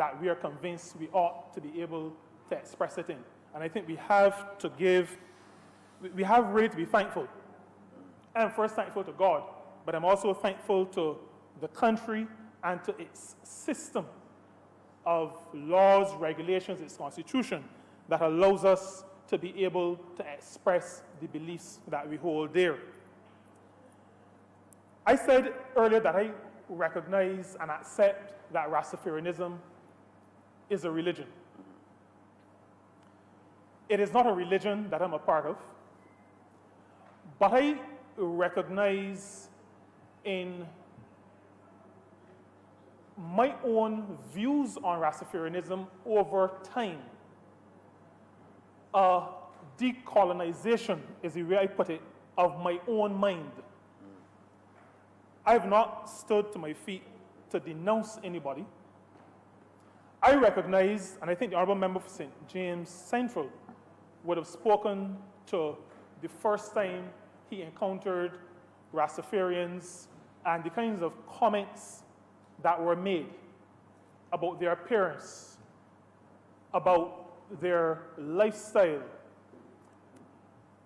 that we are convinced we ought to be able to express it in. And I think we have really to be thankful. I'm first thankful to God, but I'm also thankful to the country and to its system of laws, regulations, its constitution that allows us to be able to express the beliefs that we hold dear. I said earlier that I recognize and accept that Rastafarianism is a religion. It is not a religion that I'm a part of, but I recognize in my own views on Rastafarianism over time, a decolonization is the way I put it, of my own mind. I have not stood to my feet to denounce anybody. I recognize, and I think the Honourable Member for St. James Central would have spoken to the first time he encountered Rastafarians and the kinds of comments that were made about their appearance, about their lifestyle.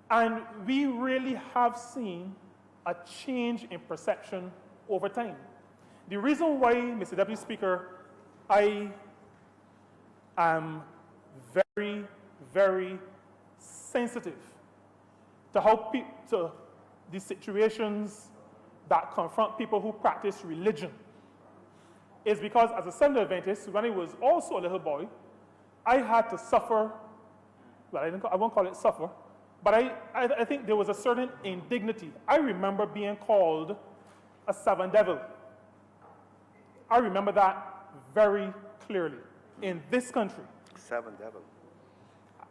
And we really have seen a change in perception over time. The reason why, Mr. Deputy Speaker, I am very, very sensitive to to the situations that confront people who practice religion is because as a Seventh-day Adventist, when I was also a little boy, I had to suffer, well, I won't call it suffer, but I think there was a certain indignity. I remember being called a seven devil. I remember that very clearly in this country. Seven devil.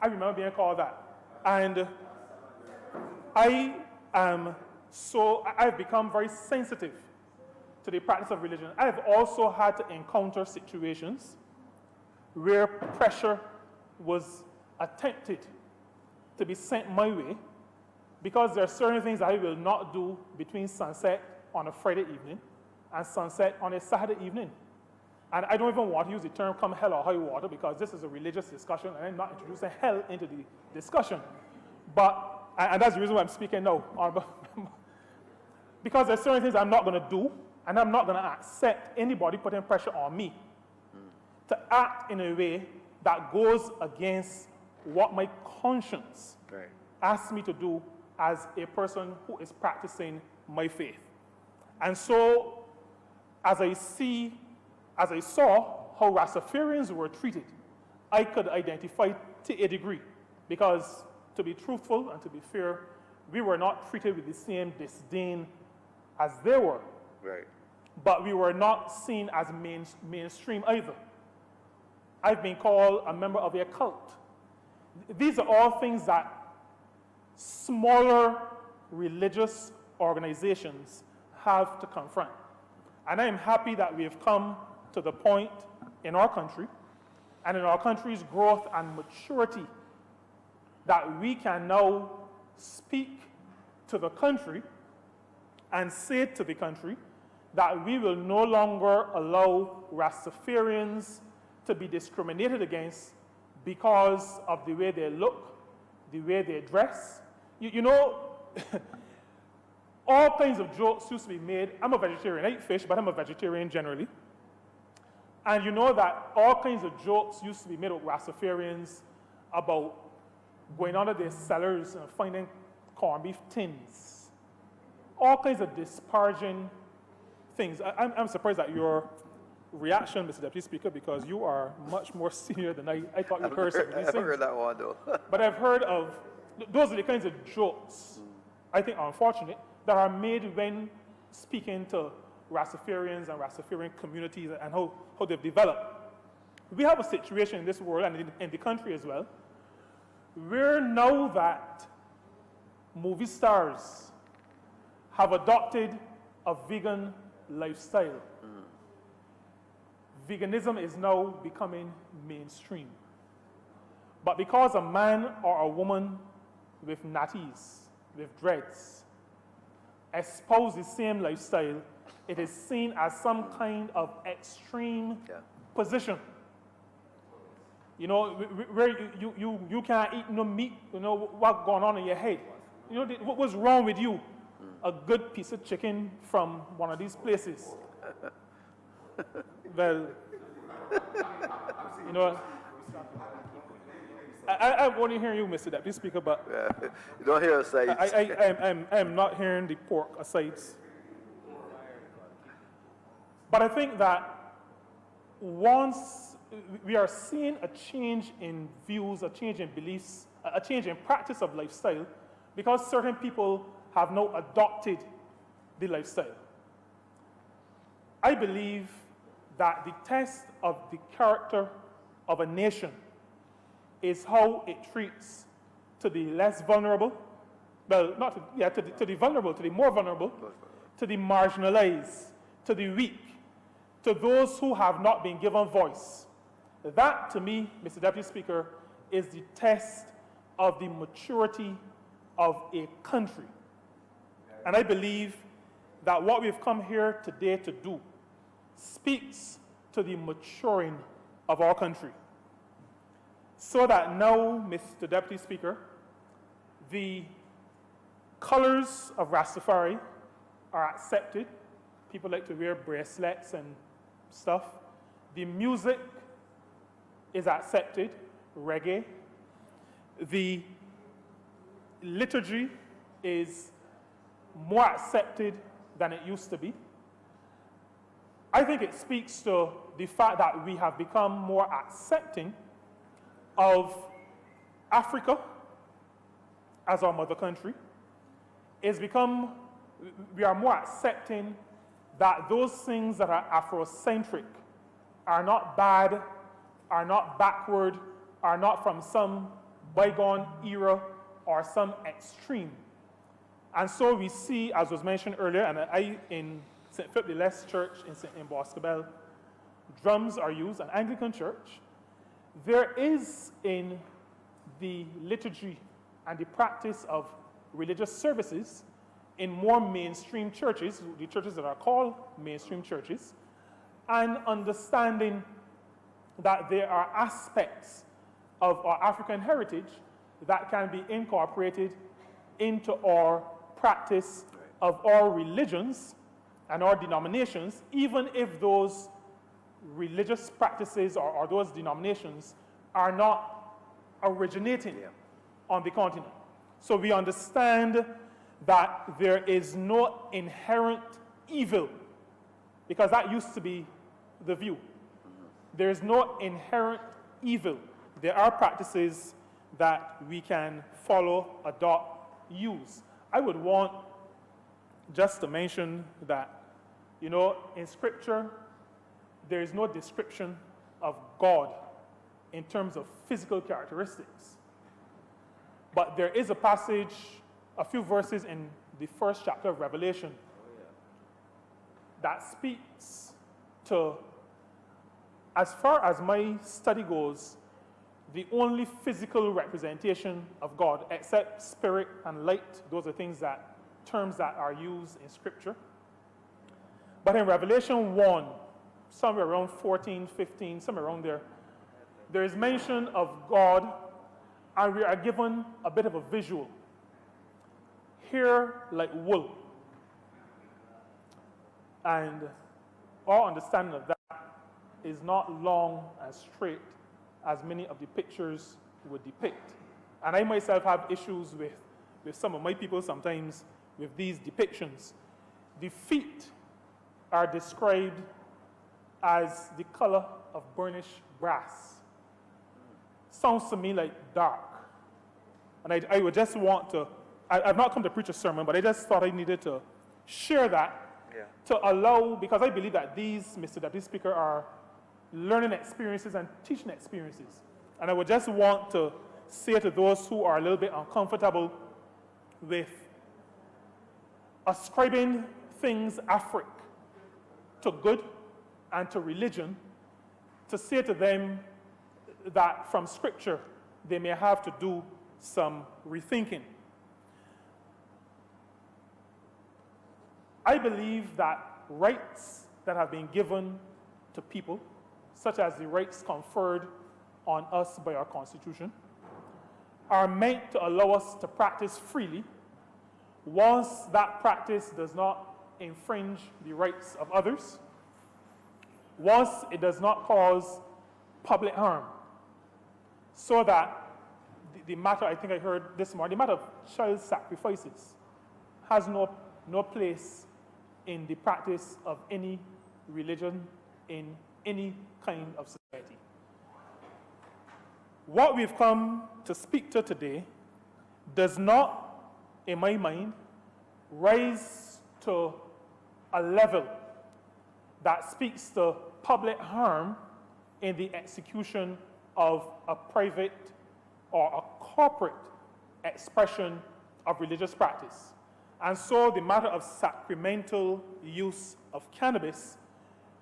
I remember being called that. And I've become very sensitive to the practice of religion. I've also had to encounter situations where pressure was attempted to be sent my way because there are certain things I will not do between sunset on a Friday evening and sunset on a Saturday evening. And I don't even want to use the term come hell or high water because this is a religious discussion and I'm not introducing hell into the discussion. But, and that's the reason why I'm speaking now, because there's certain things I'm not going to do and I'm not going to accept anybody putting pressure on me to act in a way that goes against what my conscience asks me to do as a person who is practicing my faith. And so, as I saw how Rastafarians were treated, I could identify to a degree, because to be truthful and to be fair, we were not treated with the same disdain as they were. Right. But we were not seen as mainstream either. I've been called a member of a cult. These are all things that smaller religious organizations have to confront. And I am happy that we have come to the point in our country and in our country's growth and maturity that we can now speak to the country and say to the country that we will no longer allow Rastafarians to be discriminated against because of the way they look, the way they dress. You know, all kinds of jokes used to be made. I'm a vegetarian. I eat fish, but I'm a vegetarian generally. And you know that all kinds of jokes used to be made with Rastafarians about going under their cellars and finding corned beef tins. All kinds of disparaging things. I'm surprised at your reaction, Mr. Deputy Speaker, because you are much more senior than I thought you'd heard some of these things. I haven't heard that one, though. But I've heard of, those are the kinds of jokes, I think are unfortunate, that are made when speaking to Rastafarians and Rastafarian communities and how they've developed. We have a situation in this world and in the country as well, where now that movie stars have adopted a vegan lifestyle, veganism is now becoming mainstream. But because a man or a woman with natties, with dreads, espouse the same lifestyle, it is seen as some kind of extreme position You know, where you can't eat no meat, you know, what's going on in your head. You know, what was wrong with you? A good piece of chicken from one of these places. Well, you know, I want to hear you, Mr. Deputy Speaker, but You don't hear asides. I am not hearing the pork asides. But I think that once we are seeing a change in views, a change in beliefs, a change in practice of lifestyle, because certain people have now adopted the lifestyle. I believe that the test of the character of a nation is how it treats to the less vulnerable, well, not to, yeah, to the vulnerable, to the more vulnerable, to the marginalized, to the weak, to those who have not been given voice. That, to me, Mr. Deputy Speaker, is the test of the maturity of a country. And I believe that what we've come here today to do speaks to the maturing of our country. So that now, Mr. Deputy Speaker, the colors of Rastafari are accepted. People like to wear bracelets and stuff. The music is accepted, reggae. The liturgy is more accepted than it used to be. I think it speaks to the fact that we have become more accepting of Africa as our mother country. We are more accepting that those things that are Afrocentric are not bad, are not backward, are not from some bygone era or some extreme. And so we see, as was mentioned earlier, and I in St. Philip the Less Church in Boscobel, drums are used, an Anglican church. There is in the liturgy and the practice of religious services in more mainstream churches, the churches that are called mainstream churches, and understanding that there are aspects of our African heritage that can be incorporated into our practice of our religions and our denominations, even if those religious practices or those denominations are not originating on the continent. So we understand that there is no inherent evil, because that used to be the view. There is no inherent evil. There are practices that we can follow, adopt, use. I would want just to mention that, you know, in Scripture, there is no description of God in terms of physical characteristics. But there is a passage, a few verses in the first chapter of Revelation that speaks to, as far as my study goes, the only physical representation of God, except spirit and light. Those are terms that are used in Scripture. But in Revelation 1, somewhere around 14, 15, somewhere around there is mention of God, and we are given a bit of a visual. Hair like wool. And our understanding of that is not long and straight as many of the pictures would depict. And I myself have issues with some of my people sometimes with these depictions. The feet are described as the color of burnished brass. Sounds to me like dark. And I would just want to, I've not come to preach a sermon, but I just thought I needed to share that to allow, because I believe that these, Mr. Deputy Speaker, are learning experiences and teaching experiences. And I would just want to say to those who are a little bit uncomfortable with ascribing things Afric to good and to religion, to say to them that from Scripture they may have to do some rethinking. I believe that rights that have been given to people, such as the rights conferred on us by our Constitution, are meant to allow us to practice freely once that practice does not infringe the rights of others, once it does not cause public harm, so that the matter, I think I heard this morning, the matter of child sacrifices has no place in the practice of any religion in any kind of society. What we've come to speak to today does not, in my mind, rise to a level that speaks to public harm in the execution of a private or a corporate expression of religious practice. And so the matter of sacramental use of cannabis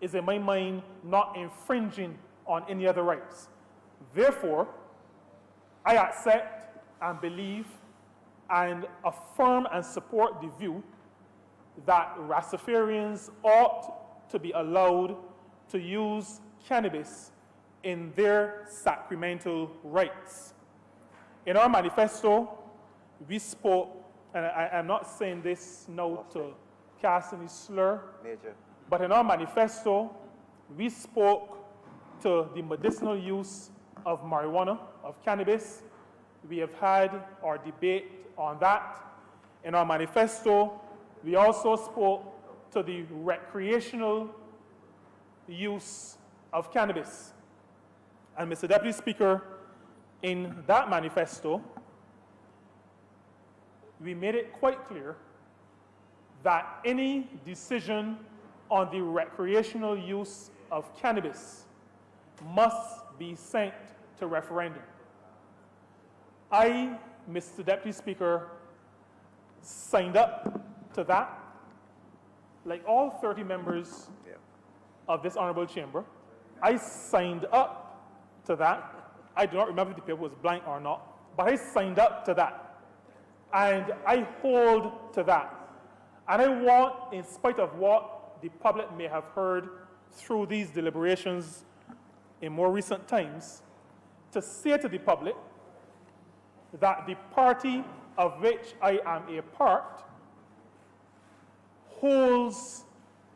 is, in my mind, not infringing on any other rights. Therefore, I accept and believe and affirm and support the view that Rastafarians ought to be allowed to use cannabis in their sacramental rites. In our manifesto, we spoke, and I'm not saying this now to cast any slur, but in our manifesto, we spoke to the medicinal use of marijuana, of cannabis. We have had our debate on that. In our manifesto, we also spoke to the recreational use of cannabis. And Mr. Deputy Speaker, in that manifesto, we made it quite clear that any decision on the recreational use of cannabis must be sent to referendum. I, Mr. Deputy Speaker, signed up to that, like all 30 members of this honorable chamber. I signed up to that. I do not remember if the paper was blank or not, but I signed up to that. And I hold to that. And I want, in spite of what the public may have heard through these deliberations in more recent times, to say to the public that the party of which I am a part holds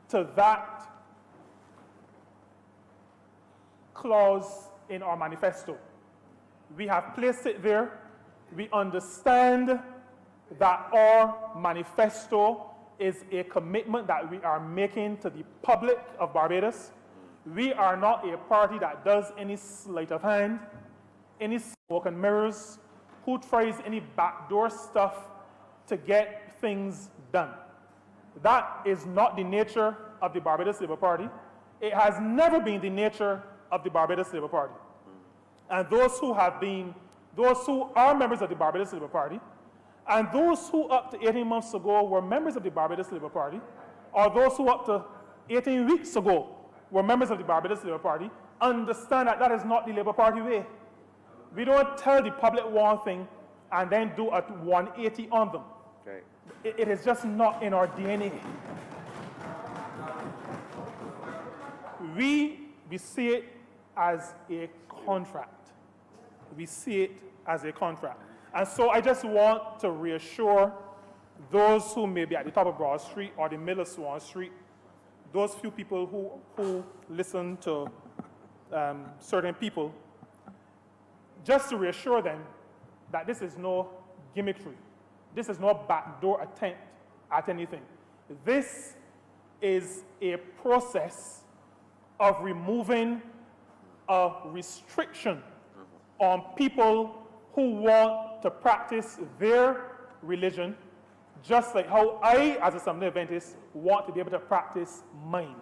to that clause in our manifesto. We have placed it there. We understand that our manifesto is a commitment that we are making to the public of Barbados. We are not a party that does any sleight of hand, any smoke and mirrors, who tries any backdoor stuff to get things done. That is not the nature of the Barbados Labour Party. It has never been the nature of the Barbados Labour Party. And those who are members of the Barbados Labour Party, and those who up to 18 months ago were members of the Barbados Labour Party, or those who up to 18 weeks ago were members of the Barbados Labour Party, understand that that is not the Labour Party way. We don't tell the public one thing and then do a 180 on them. Okay. It is just not in our DNA. We see it as a contract. We see it as a contract. And so I just want to reassure those who may be at the top of Broad Street or the middle of Swan Street, those few people who listen to certain people, just to reassure them that this is no gimmickry. This is no backdoor attempt at anything. This is a process of removing a restriction on people who want to practice their religion, just like how I, as a Seventh-day Adventist, want to be able to practice mine.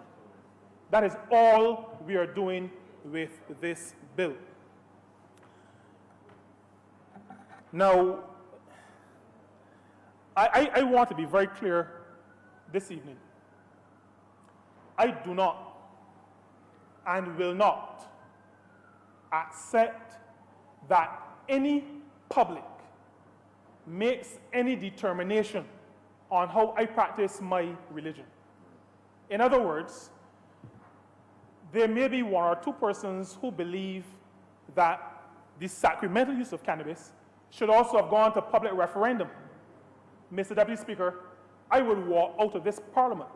That is all we are doing with this bill. Now, I want to be very clear this evening. I do not and will not accept that any public makes any determination on how I practice my religion. In other words, there may be one or two persons who believe that the sacramental use of cannabis should also have gone to public referendum. Mr. Deputy Speaker, I would walk out of this parliament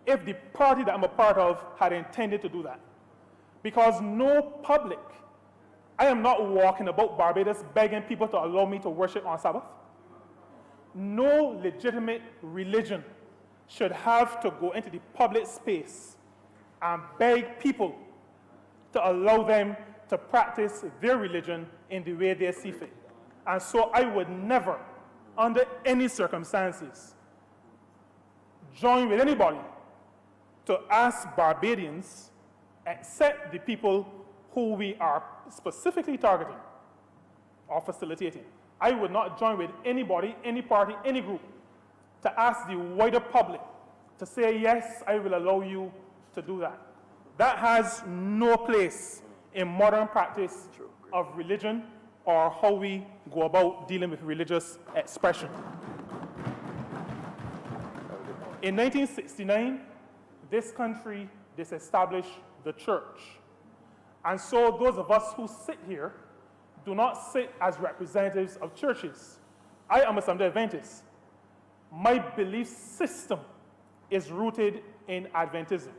if the party that I'm a part of had intended to do that. Because no public, I am not walking about Barbados begging people to allow me to worship on Sabbath. No legitimate religion should have to go into the public space and beg people to allow them to practice their religion in the way they see fit. And so I would never, under any circumstances, join with anybody to ask Barbadians, except the people who we are specifically targeting or facilitating. I would not join with anybody, any party, any group to ask the wider public to say, yes, I will allow you to do that. That has no place in modern practice of religion or how we go about dealing with religious expression. In 1969, this country disestablished the church. And so those of us who sit here do not sit as representatives of churches. I am a Seventh-day Adventist. My belief system is rooted in Adventism.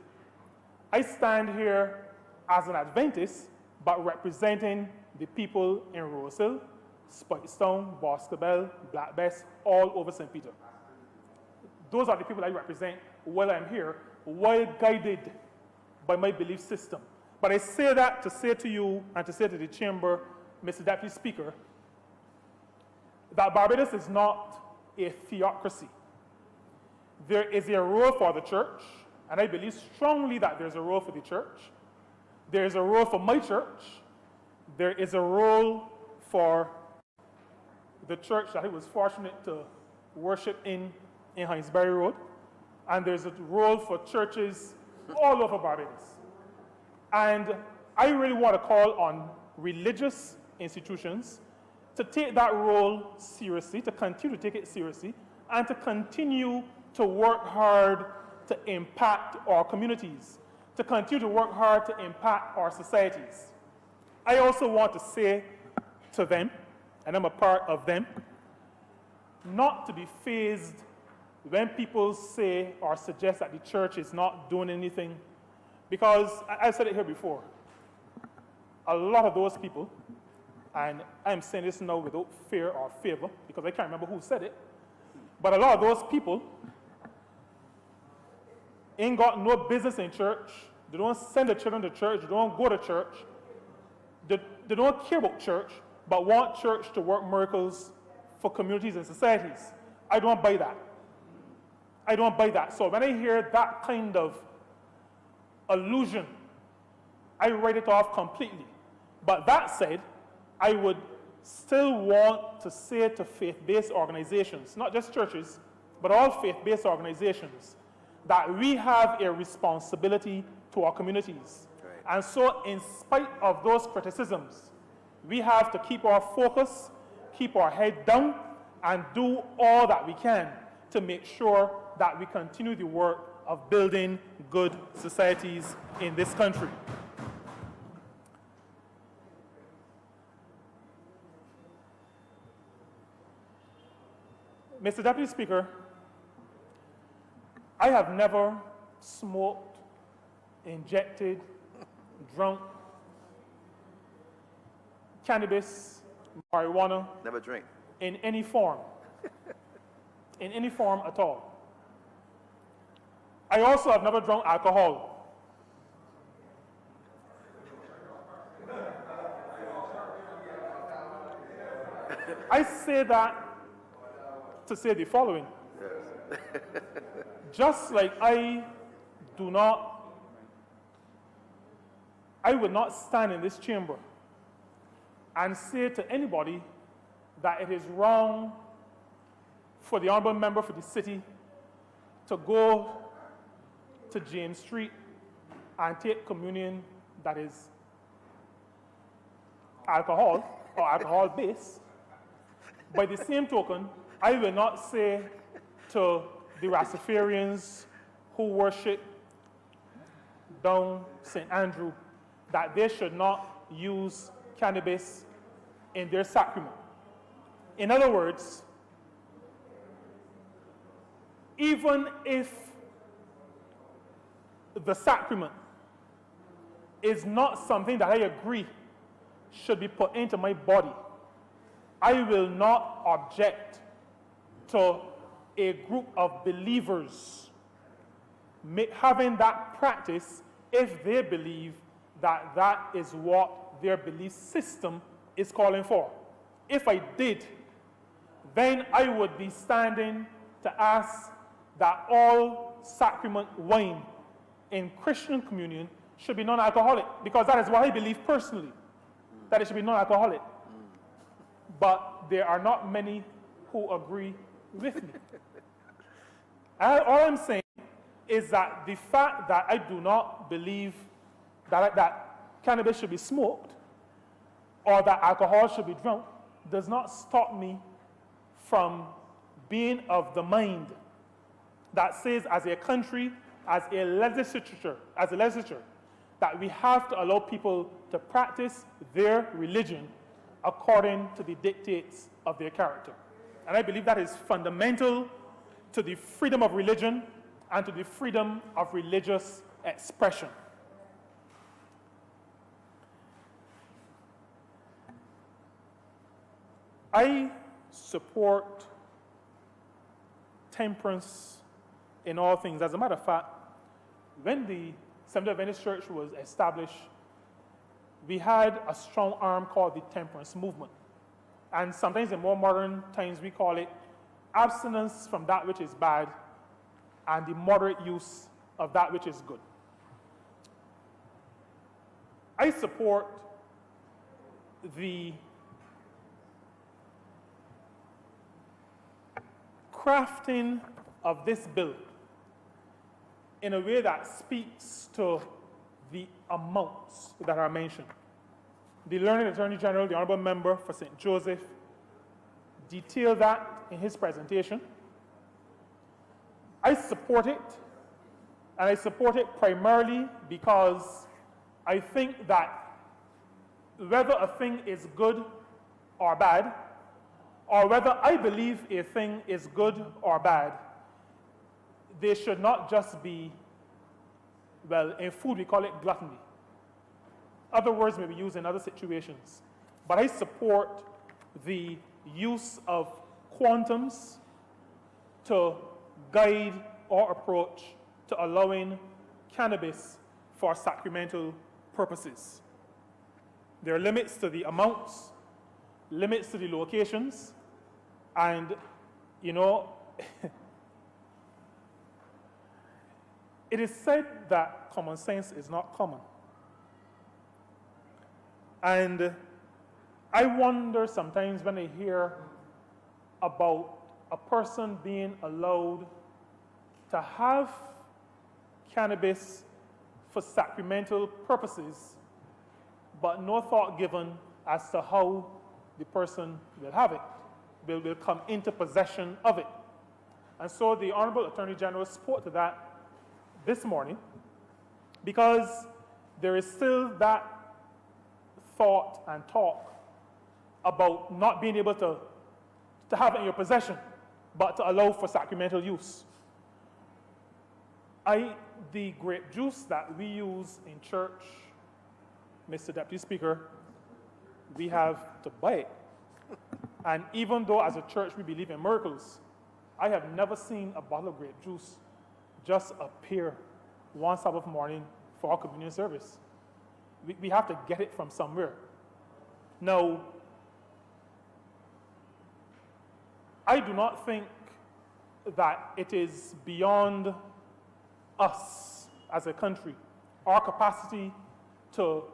I stand here as an Adventist, but representing the people in Rosehill, Spikestown, Boscobel, Black Bess, all over St. Peter. Those are the people I represent while I'm here, while guided by my belief system. But I say that to say to you and to say to the chamber, Mr. Deputy Speaker, that Barbados is not a theocracy. There is a role for the church, and I believe strongly that there's a role for the church. There is a role for my church. There is a role for the church that I was fortunate to worship in Hinesbury Road. And there's a role for churches all over Barbados. And I really want to call on religious institutions to take that role seriously, to continue to take it seriously, and to continue to work hard to impact our communities, to continue to work hard to impact our societies. I also want to say to them, and I'm a part of them, not to be fazed when people say or suggest that the church is not doing anything, because I've said it here before, a lot of those people, and I'm saying this now without fear or favor, because I can't remember who said it, but a lot of those people ain't got no business in church. They don't send their children to church. They don't go to church. They don't care about church, but want church to work miracles for communities and societies. I don't buy that. I don't buy that. So when I hear that kind of allusion, I write it off completely. But that said, I would still want to say to faith-based organizations, not just churches, but all faith-based organizations, that we have a responsibility to our communities. Right. And so in spite of those criticisms, we have to keep our focus, keep our head down, and do all that we can to make sure that we continue the work of building good societies in this country. Mr. Deputy Speaker, I have never smoked, injected, drunk cannabis, marijuana. Never drink. In any form. In any form at all. I also have never drunk alcohol. I say that to say the following. Yes. Just like I would not stand in this chamber and say to anybody that it is wrong for the honourable member for the city to go to James Street and take communion that is alcohol or alcohol-based. By the same token, I will not say to the Rastafarians who worship down St. Andrew that they should not use cannabis in their sacrament. In other words, even if the sacrament is not something that I agree should be put into my body, I will not object to a group of believers having that practice if they believe that that is what their belief system is calling for. If I did, then I would be standing to ask that all sacrament wine in Christian communion should be non-alcoholic, because that is what I believe personally, that it should be non-alcoholic. But there are not many who agree with me. All I'm saying is that the fact that I do not believe that cannabis should be smoked or that alcohol should be drunk does not stop me from being of the mind that says, as a country, as a legislature, that we have to allow people to practice their religion according to the dictates of their character. And I believe that is fundamental to the freedom of religion and to the freedom of religious expression. I support temperance in all things. As a matter of fact, when the Seventh-day Adventist Church was established, we had a strong arm called the temperance movement. And sometimes in more modern times, we call it abstinence from that which is bad and the moderate use of that which is good. I support the crafting of this bill in a way that speaks to the amounts that are mentioned. The learned Attorney General, the Honourable Member for St. Joseph, detailed that in his presentation. I support it, and I support it primarily because I think that whether a thing is good or bad, or whether I believe a thing is good or bad, they should not just be, well, in food we call it gluttony. Other words may be used in other situations. But I support the use of quantums to guide our approach to allowing cannabis for sacramental purposes. There are limits to the amounts, limits to the locations, and, you know, it is said that common sense is not common. And I wonder sometimes when I hear about a person being allowed to have cannabis for sacramental purposes, but no thought given as to how the person will have it, will come into possession of it. And so the Honourable Attorney General spoke to that this morning, because there is still that thought and talk about not being able to have it in your possession, but to allow for sacramental use. The grape juice that we use in church, Mr. Deputy Speaker, we have to buy it. And even though as a church we believe in miracles, I have never seen a bottle of grape juice just appear one Sabbath morning for our communion service. We have to get it from somewhere. Now, I do not think that it is beyond us as a country, our capacity to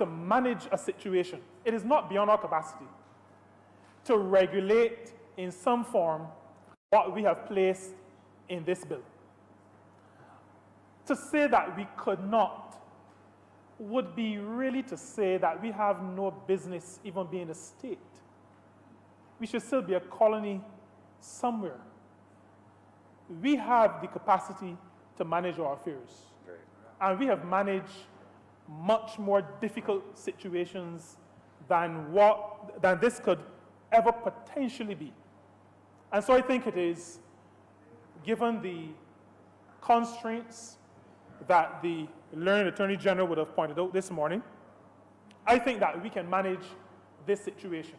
manage a situation. It is not beyond our capacity to regulate in some form what we have placed in this bill. To say that we could not would be really to say that we have no business even being a state. We should still be a colony somewhere. We have the capacity to manage our affairs. And we have managed much more difficult situations than this could ever potentially be. And so I think it is, given the constraints that the learned Attorney General would have pointed out this morning, I think that we can manage this situation.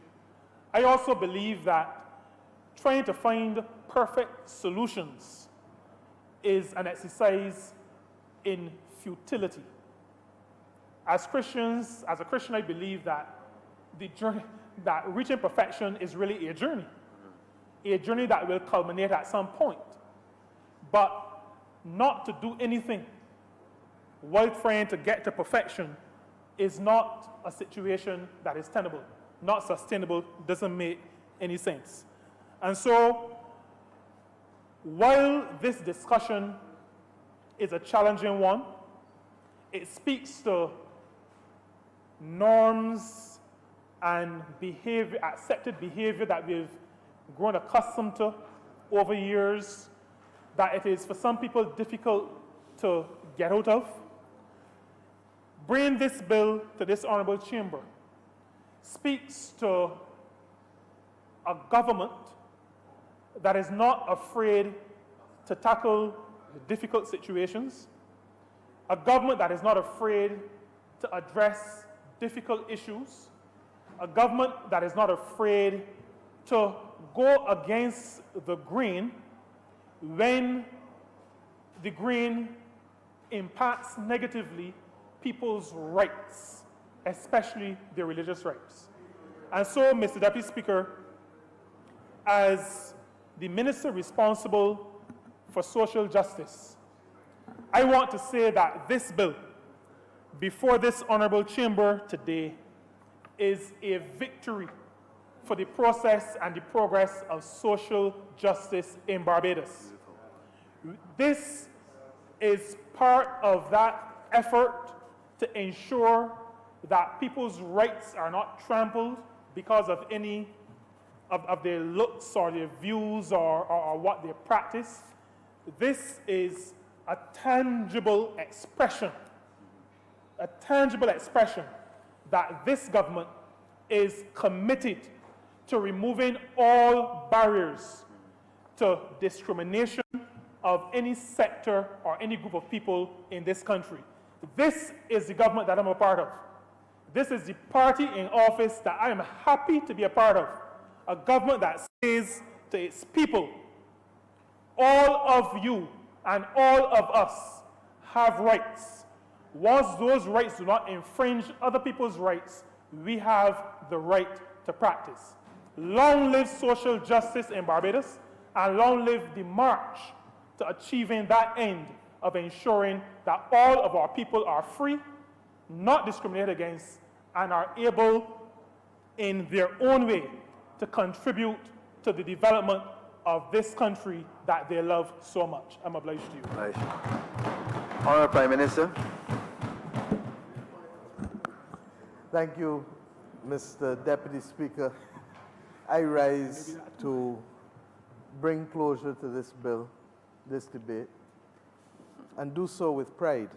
I also believe that trying to find perfect solutions is an exercise in futility. As Christians, as a Christian, I believe that the journey, that reaching perfection is really a journey that will culminate at some point. But not to do anything while trying to get to perfection is not a situation that is tenable, not sustainable, doesn't make any sense. And so, while this discussion is a challenging one, it speaks to norms and behavior, accepted behavior that we've grown accustomed to over years, that it is for some people difficult to get out of. Bringing this bill to this honorable chamber speaks to a government that is not afraid to tackle difficult situations, a government that is not afraid to address difficult issues, a government that is not afraid to go against the grain when the grain impacts negatively people's rights, especially their religious rights. And so, Mr. Deputy Speaker, as the minister responsible for social justice, I want to say that this bill before this honorable chamber today is a victory for the process and the progress of social justice in Barbados. This is part of that effort to ensure that people's rights are not trampled because of any of their looks or their views or what they practice. This is a tangible expression that this government is committed to removing all barriers to discrimination of any sector or any group of people in this country. This is the government that I'm a part of. This is the party in office that I am happy to be a part of. A government that says to its people, all of you and all of us have rights. Once those rights do not infringe other people's rights, we have the right to practice. Long live social justice in Barbados, and long live the march to achieving that end of ensuring that all of our people are free, not discriminated against, and are able in their own way to contribute to the development of this country that they love so much. I'm obliged to you. Right. Honourable Prime Minister. Thank you, Mr. Deputy Speaker. I rise to bring closure to this bill, this debate, and do so with pride.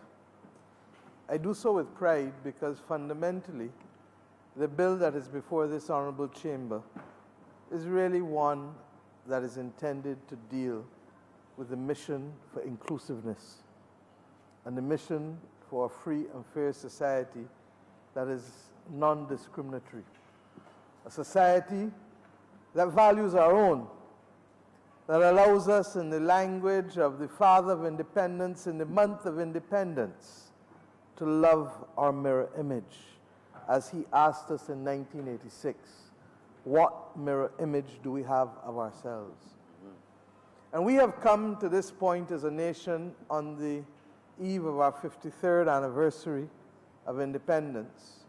I do so with pride because fundamentally, the bill that is before this honorable chamber is really one that is intended to deal with the mission for inclusiveness and the mission for a free and fair society that is non-discriminatory. A society that values our own, that allows us, in the language of the Father of Independence, in the month of independence, to love our mirror image, as he asked us in 1986, what mirror image do we have of ourselves? And we have come to this point as a nation on the eve of our 53rd anniversary of independence,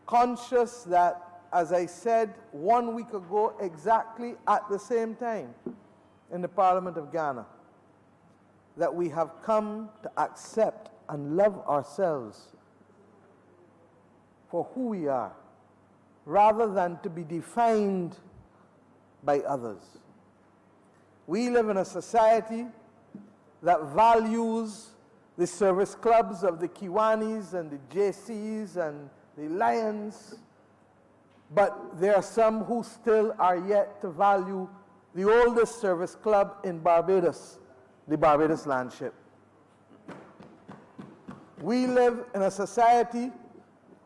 conscious that, as I said 1 week ago, exactly at the same time in the Parliament of Ghana, that we have come to accept and love ourselves for who we are, rather than to be defined by others. We live in a society that values the service clubs of the Kiwanis and the JCs and the Lions, but there are some who still are yet to value the oldest service club in Barbados, the Barbados Landship. We live in a society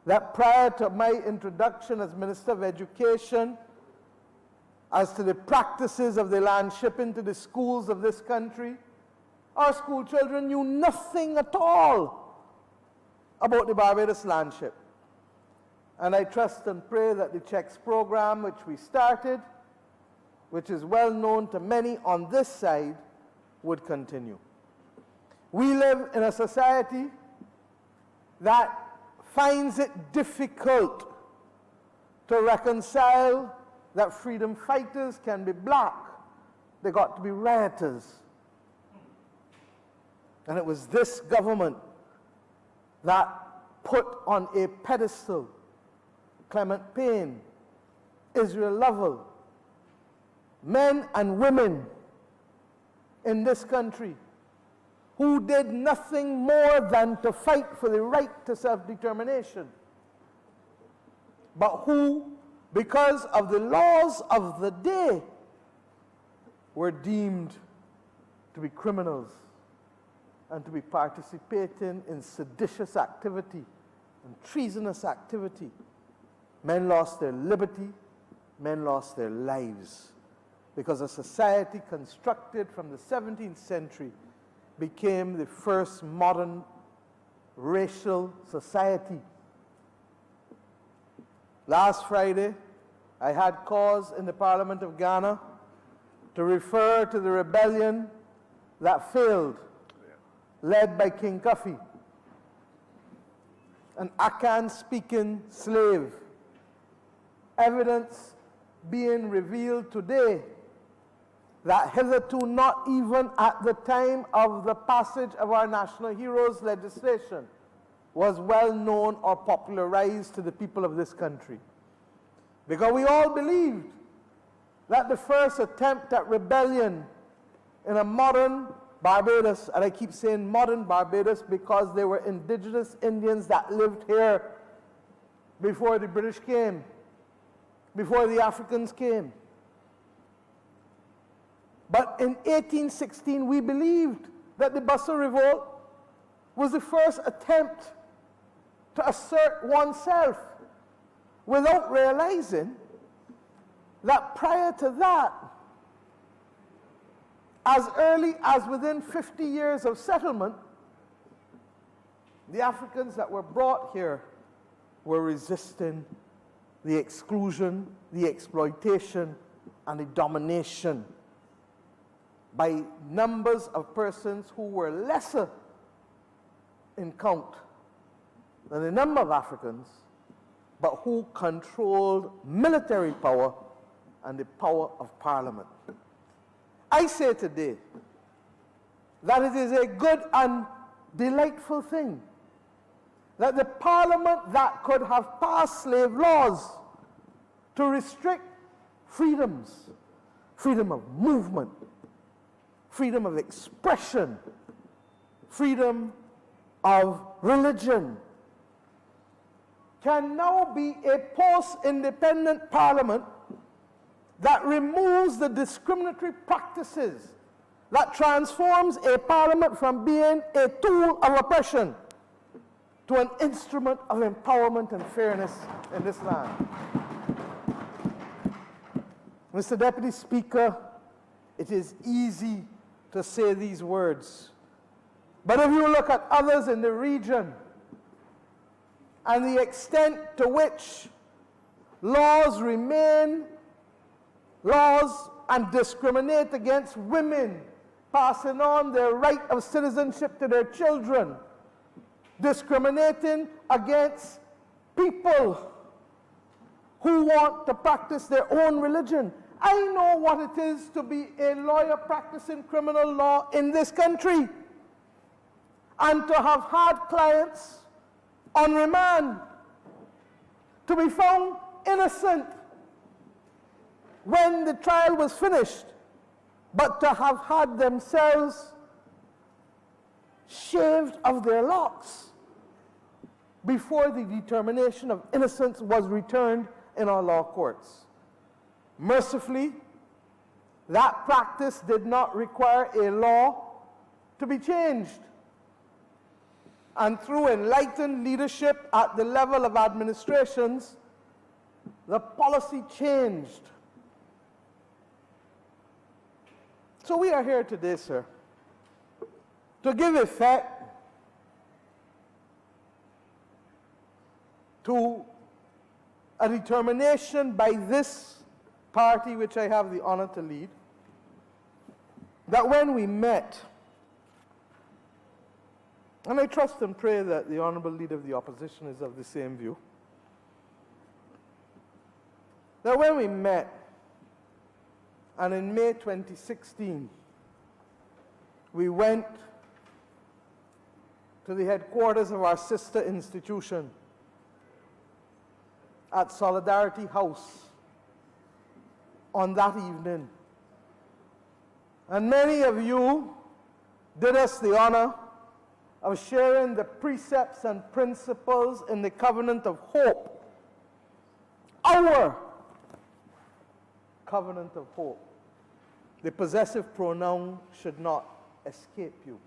that prior to my introduction as Minister of Education, as to the practices of the landship into the schools of this country, our school children knew nothing at all about the Barbados Landship. And I trust and pray that the checks program which we started, which is well known to many on this side, would continue. We live in a society that finds it difficult to reconcile that freedom fighters can be black. They got to be rioters. And it was this government that put on a pedestal Clement Payne, Israel Lovell, men and women in this country who did nothing more than to fight for the right to self-determination, but who, because of the laws of the day, were deemed to be criminals and to be participating in seditious activity and treasonous activity. Men lost their liberty, men lost their lives, because a society constructed from the 17th century became the first modern racial society. Last Friday, I had cause in the Parliament of Ghana to refer to the rebellion that failed, led by King Cuffy, an Akan-speaking slave. Evidence being revealed today that hitherto not even at the time of the passage of our national heroes legislation was well known or popularized to the people of this country. Because we all believed that the first attempt at rebellion in a modern Barbados, and I keep saying modern Barbados because they were indigenous Indians that lived here before the British came, before the Africans came. But in 1816, we believed that the Busser Revolt was the first attempt to assert oneself, without realizing that prior to that, as early as within 50 years of settlement, the Africans that were brought here were resisting the exclusion, the exploitation, and the domination by numbers of persons who were lesser in count than the number of Africans, but who controlled military power and the power of parliament. I say today that it is a good and delightful thing that the parliament that could have passed slave laws to restrict freedoms, freedom of movement, freedom of expression, freedom of religion, can now be a post-independent parliament that removes the discriminatory practices, that transforms a parliament from being a tool of oppression to an instrument of empowerment and fairness in this land. Mr. Deputy Speaker, it is easy to say these words, but if you look at others in the region and the extent to which laws remain laws and discriminate against women, passing on their right of citizenship to their children, discriminating against people who want to practice their own religion. I know what it is to be a lawyer practicing criminal law in this country and to have had clients on remand to be found innocent when the trial was finished, but to have had themselves shaved of their locks before the determination of innocence was returned in our law courts. Mercifully, that practice did not require a law to be changed. And through enlightened leadership at the level of administrations, the policy changed. So we are here today, sir, to give effect to a determination by this party, which I have the honor to lead, that when we met, and I trust and pray that the Honourable Leader of the Opposition is of the same view, that when we met, and in May 2016, we went to the headquarters of our sister institution at Solidarity House on that evening. And many of you did us the honor of sharing the precepts and principles in the covenant of hope, our covenant of hope. The possessive pronoun should not escape you,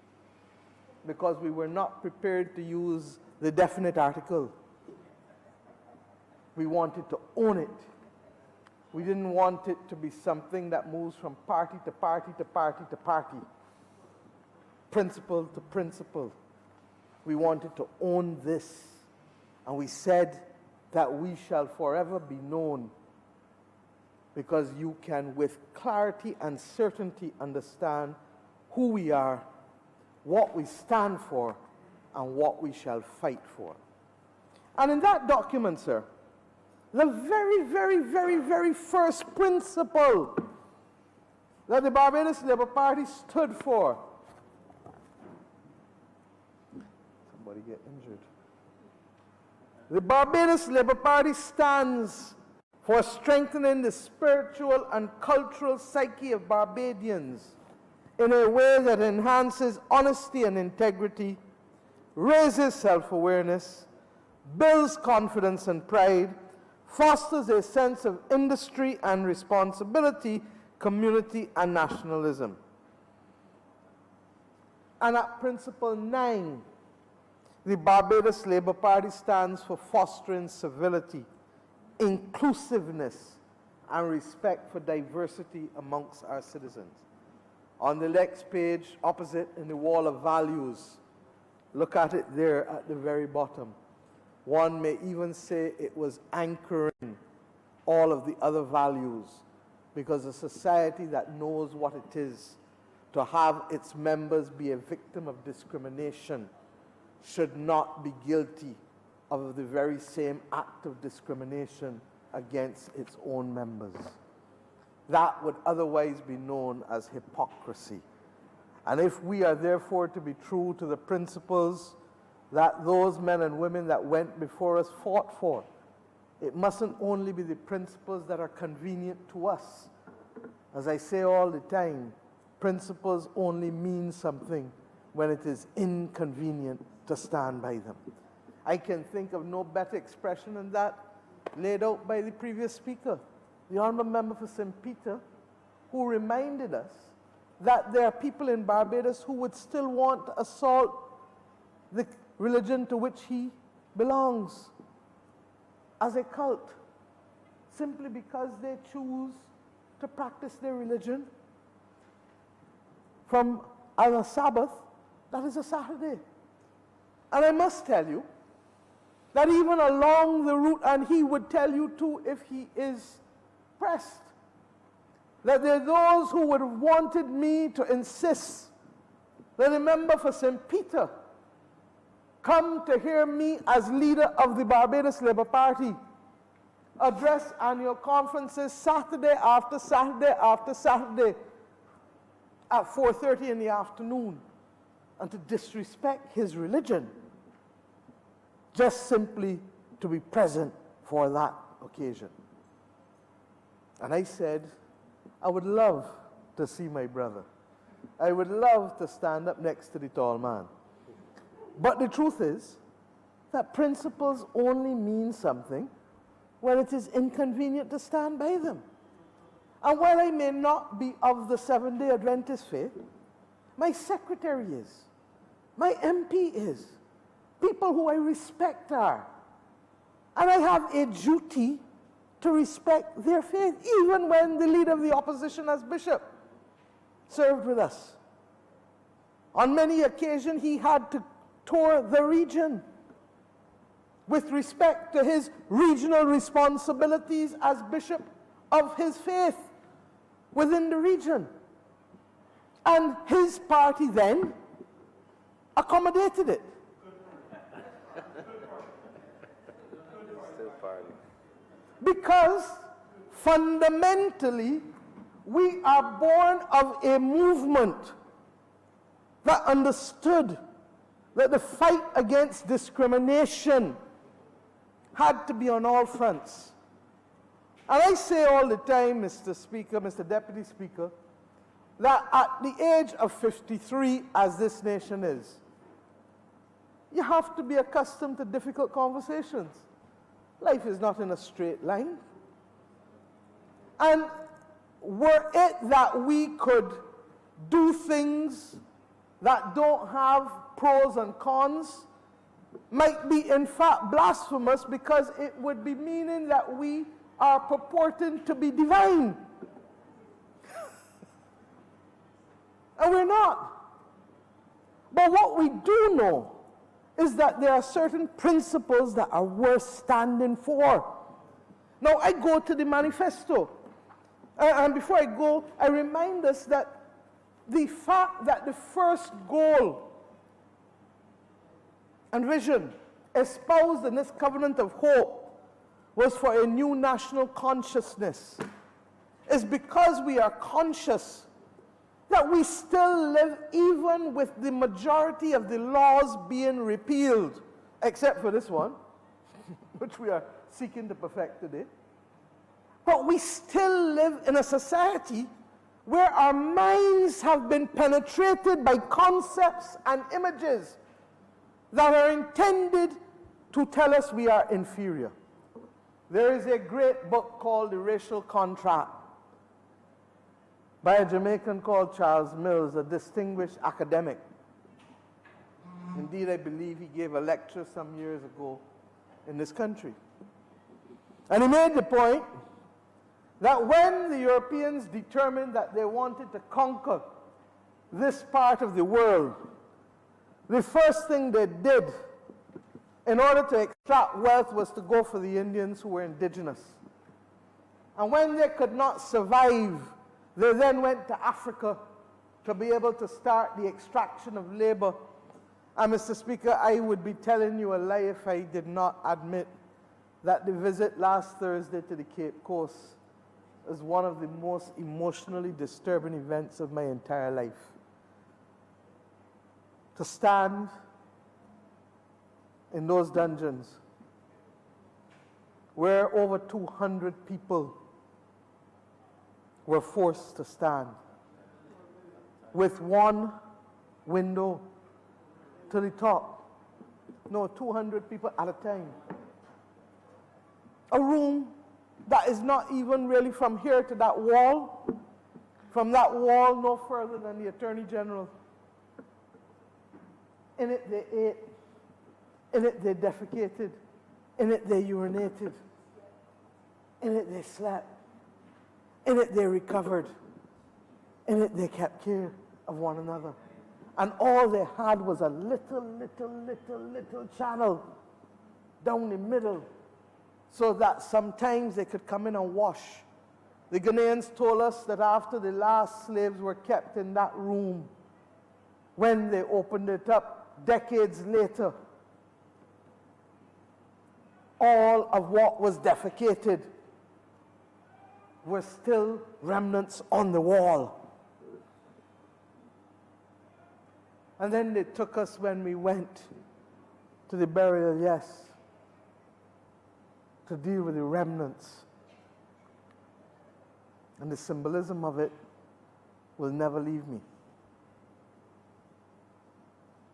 because we were not prepared to use the definite article. We wanted to own it. We didn't want it to be something that moves from party to party to party to party, principle to principle. We wanted to own this, and we said that we shall forever be known, because you can with clarity and certainty understand who we are, what we stand for, and what we shall fight for. And in that document, sir, the very first principle that the Barbados Labour Party stood for. Somebody get injured. The Barbados Labour Party stands for strengthening the spiritual and cultural psyche of Barbadians in a way that enhances honesty and integrity, raises self-awareness, builds confidence and pride, fosters a sense of industry and responsibility, community and nationalism. And at Principle 9, the Barbados Labour Party stands for fostering civility, inclusiveness, and respect for diversity amongst our citizens. On the next page, opposite in the wall of values, look at it there at the very bottom. One may even say it was anchoring all of the other values, because a society that knows what it is to have its members be a victim of discrimination should not be guilty of the very same act of discrimination against its own members. That would otherwise be known as hypocrisy. And if we are therefore to be true to the principles that those men and women that went before us fought for, it mustn't only be the principles that are convenient to us. As I say all the time, principles only mean something when it is inconvenient to stand by them. I can think of no better expression than that laid out by the previous speaker, the Honourable Member for St. Peter, who reminded us that there are people in Barbados who would still want to assault the religion to which he belongs as a cult, simply because they choose to practice their religion from on a Sabbath that is a Saturday. And I must tell you that even along the route, and he would tell you too if he is pressed, that there are those who would have wanted me to insist that a member for St. Peter come to hear me as leader of the Barbados Labour Party address annual conferences Saturday after Saturday after Saturday at 4:30 in the afternoon, and to disrespect his religion just simply to be present for that occasion. And I said, I would love to see my brother. I would love to stand up next to the tall man. But the truth is that principles only mean something when it is inconvenient to stand by them. And while I may not be of the Seventh-day Adventist faith, my secretary is, my MP is, people who I respect are. And I have a duty to respect their faith, even when the leader of the opposition as bishop served with us. On many occasions, he had to tour the region with respect to his regional responsibilities as bishop of his faith within the region. And his party then accommodated it. Still party. Because fundamentally, we are born of a movement that understood that the fight against discrimination had to be on all fronts. And I say all the time, Mr. Speaker, Mr. Deputy Speaker, that at the age of 53, as this nation is, you have to be accustomed to difficult conversations. Life is not in a straight line. And were it that we could do things that don't have pros and cons, might be in fact blasphemous, because it would be meaning that we are purporting to be divine. And we're not. But what we do know is that there are certain principles that are worth standing for. Now, I go to the manifesto. And before I go, I remind us that the fact that the first goal and vision espoused in this covenant of hope was for a new national consciousness is because we are conscious that we still live even with the majority of the laws being repealed, except for this one, which we are seeking to perfect today. But we still live in a society where our minds have been penetrated by concepts and images that are intended to tell us we are inferior. There is a great book called The Racial Contract by a Jamaican called Charles Mills, a distinguished academic. Indeed, I believe he gave a lecture some years ago in this country. And he made the point that when the Europeans determined that they wanted to conquer this part of the world, the first thing they did in order to extract wealth was to go for the Indians who were indigenous. And when they could not survive, they then went to Africa to be able to start the extraction of labor. And Mr. Speaker, I would be telling you a lie if I did not admit that the visit last Thursday to the Cape Coast is one of the most emotionally disturbing events of my entire life. To stand in those dungeons where over 200 people were forced to stand with one window to the top. No, 200 people at a time. A room that is not even really from here to that wall, from that wall no further than the Attorney General. In it they ate, in it they defecated, in it they urinated, in it they slept, in it they recovered, in it they kept care of one another. And all they had was a little channel down the middle, so that sometimes they could come in and wash. The Ghanaians told us that after the last slaves were kept in that room, when they opened it up decades later, all of what was defecated were still remnants on the wall. And then they took us when we went to the burial, yes, to deal with the remnants. And the symbolism of it will never leave me.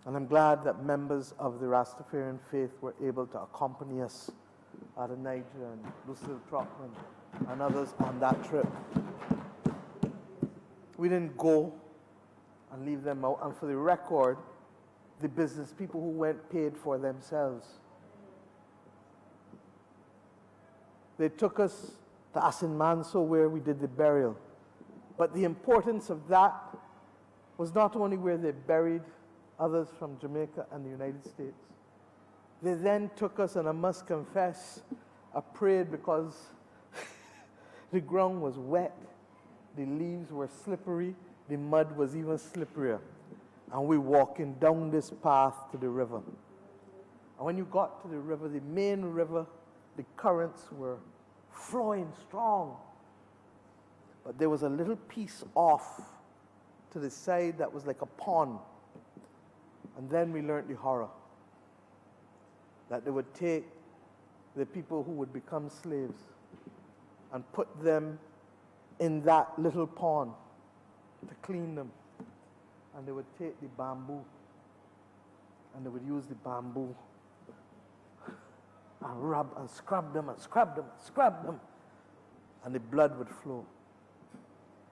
And I'm glad that members of the Rastafarian faith were able to accompany us, Ada Niger and Lucille Trockman and others on that trip. We didn't go and leave them out. And for the record, the business people who went paid for themselves. They took us to Asin Manso where we did the burial. But the importance of that was not only where they buried others from Jamaica and the United States. They then took us, and I must confess, I prayed because the ground was wet, the leaves were slippery, the mud was even slipperier. And we walking down this path to the river. And when you got to the river, the main river, the currents were flowing strong. But there was a little piece off to the side that was like a pond. And then we learned the horror. That they would take the people who would become slaves and put them in that little pond to clean them. And they would take the bamboo and they would use the bamboo and rub and scrub them and scrub them and scrub them, and the blood would flow.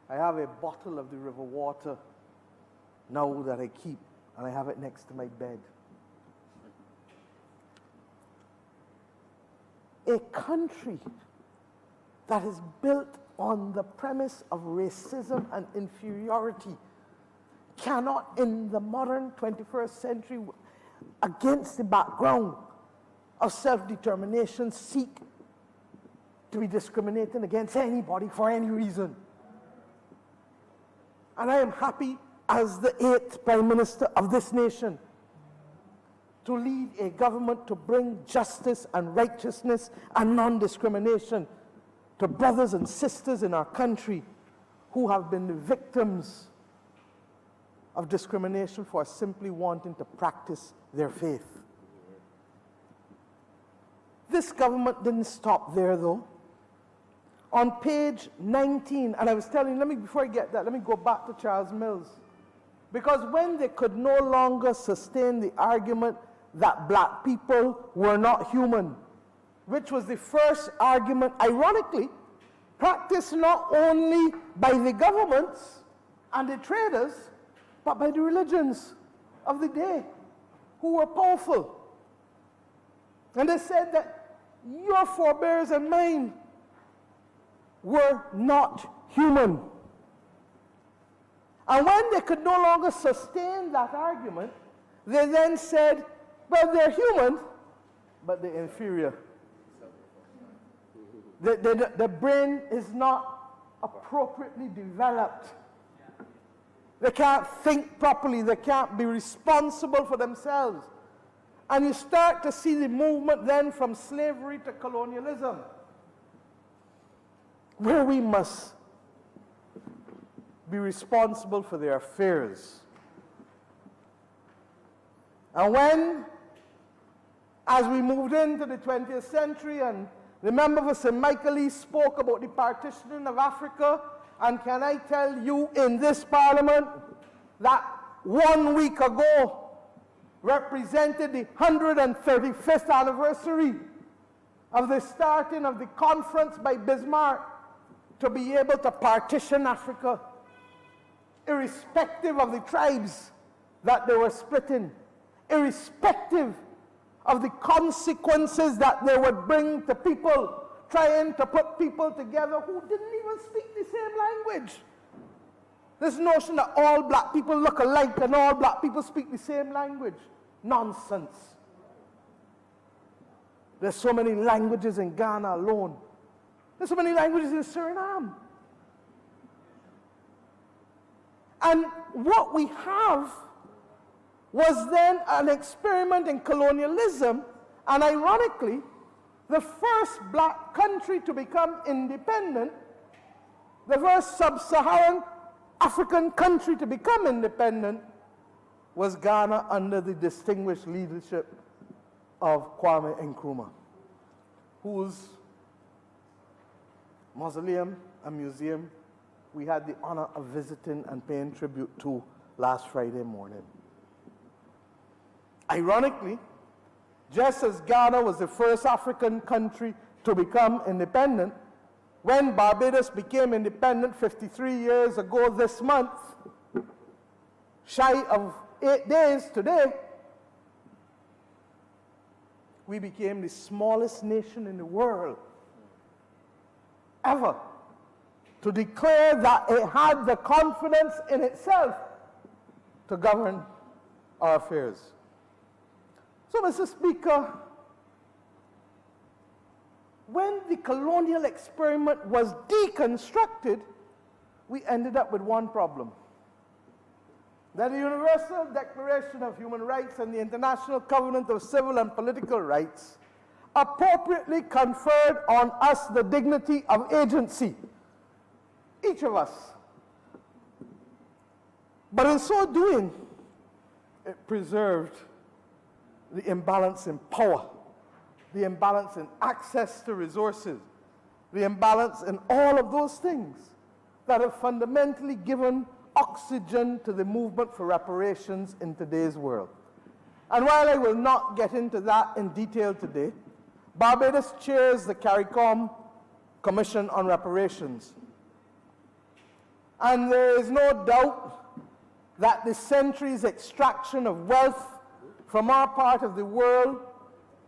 I have a bottle of the river water now that I keep, and I have it next to my bed. A country that is built on the premise of racism and inferiority cannot, in the modern 21st century, against the background of self-determination, seek to be discriminating against anybody for any reason. And I am happy, as the 8th Prime Minister of this nation, to lead a government to bring justice and righteousness and non-discrimination to brothers and sisters in our country who have been the victims of discrimination for simply wanting to practice their faith. This government didn't stop there, though. On page 19, and I was telling you, before I get that, let me go back to Charles Mills. Because when they could no longer sustain the argument that black people were not human, which was the first argument, ironically, practiced not only by the governments and the traders, but by the religions of the day who were powerful. And they said that your forebears and mine were not human. And when they could no longer sustain that argument, they then said, well, they're human, but they're inferior. The brain is not appropriately developed. They can't think properly. They can't be responsible for themselves. And you start to see the movement then from slavery to colonialism, where we must be responsible for their affairs. And when, as we moved into the 20th century, and remember when St. Michael spoke about the partitioning of Africa, and can I tell you in this parliament that 1 week ago represented the 135th anniversary of the starting of the conference by Bismarck to be able to partition Africa, irrespective of the tribes that they were splitting, irrespective of the consequences that they would bring to people trying to put people together who didn't even speak the same language. This notion that all black people look alike and all black people speak the same language. Nonsense. There's so many languages in Ghana alone. There's so many languages in Suriname. And what we have was then an experiment in colonialism, and ironically, the first black country to become independent, the first sub-Saharan African country to become independent, was Ghana under the distinguished leadership of Kwame Nkrumah, whose mausoleum and museum we had the honor of visiting and paying tribute to last Friday morning. Ironically, just as Ghana was the first African country to become independent, when Barbados became independent 53 years ago this month, shy of 8 days today, we became the smallest nation in the world ever to declare that it had the confidence in itself to govern our affairs. So, Mr. Speaker, when the colonial experiment was deconstructed, we ended up with one problem. That the Universal Declaration of Human Rights and the International Covenant of Civil and Political Rights appropriately conferred on us the dignity of agency, each of us. But in so doing, it preserved the imbalance in power, the imbalance in access to resources, the imbalance in all of those things that have fundamentally given oxygen to the movement for reparations in today's world. And while I will not get into that in detail today, Barbados chairs the CARICOM Commission on Reparations. And there is no doubt that the centuries' extraction of wealth from our part of the world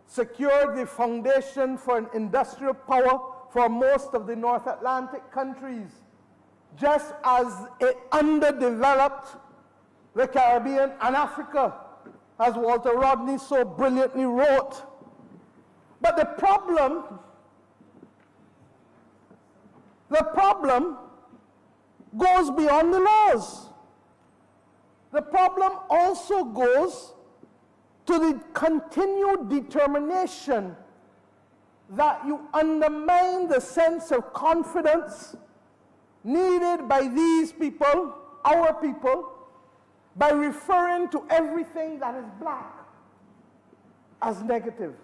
secured the foundation for an industrial power for most of the North Atlantic countries, just as it underdeveloped the Caribbean and Africa, as Walter Rodney so brilliantly wrote. But the problem goes beyond the laws. The problem also goes to the continued determination that you undermine the sense of confidence needed by these people, our people, by referring to everything that is black as negative.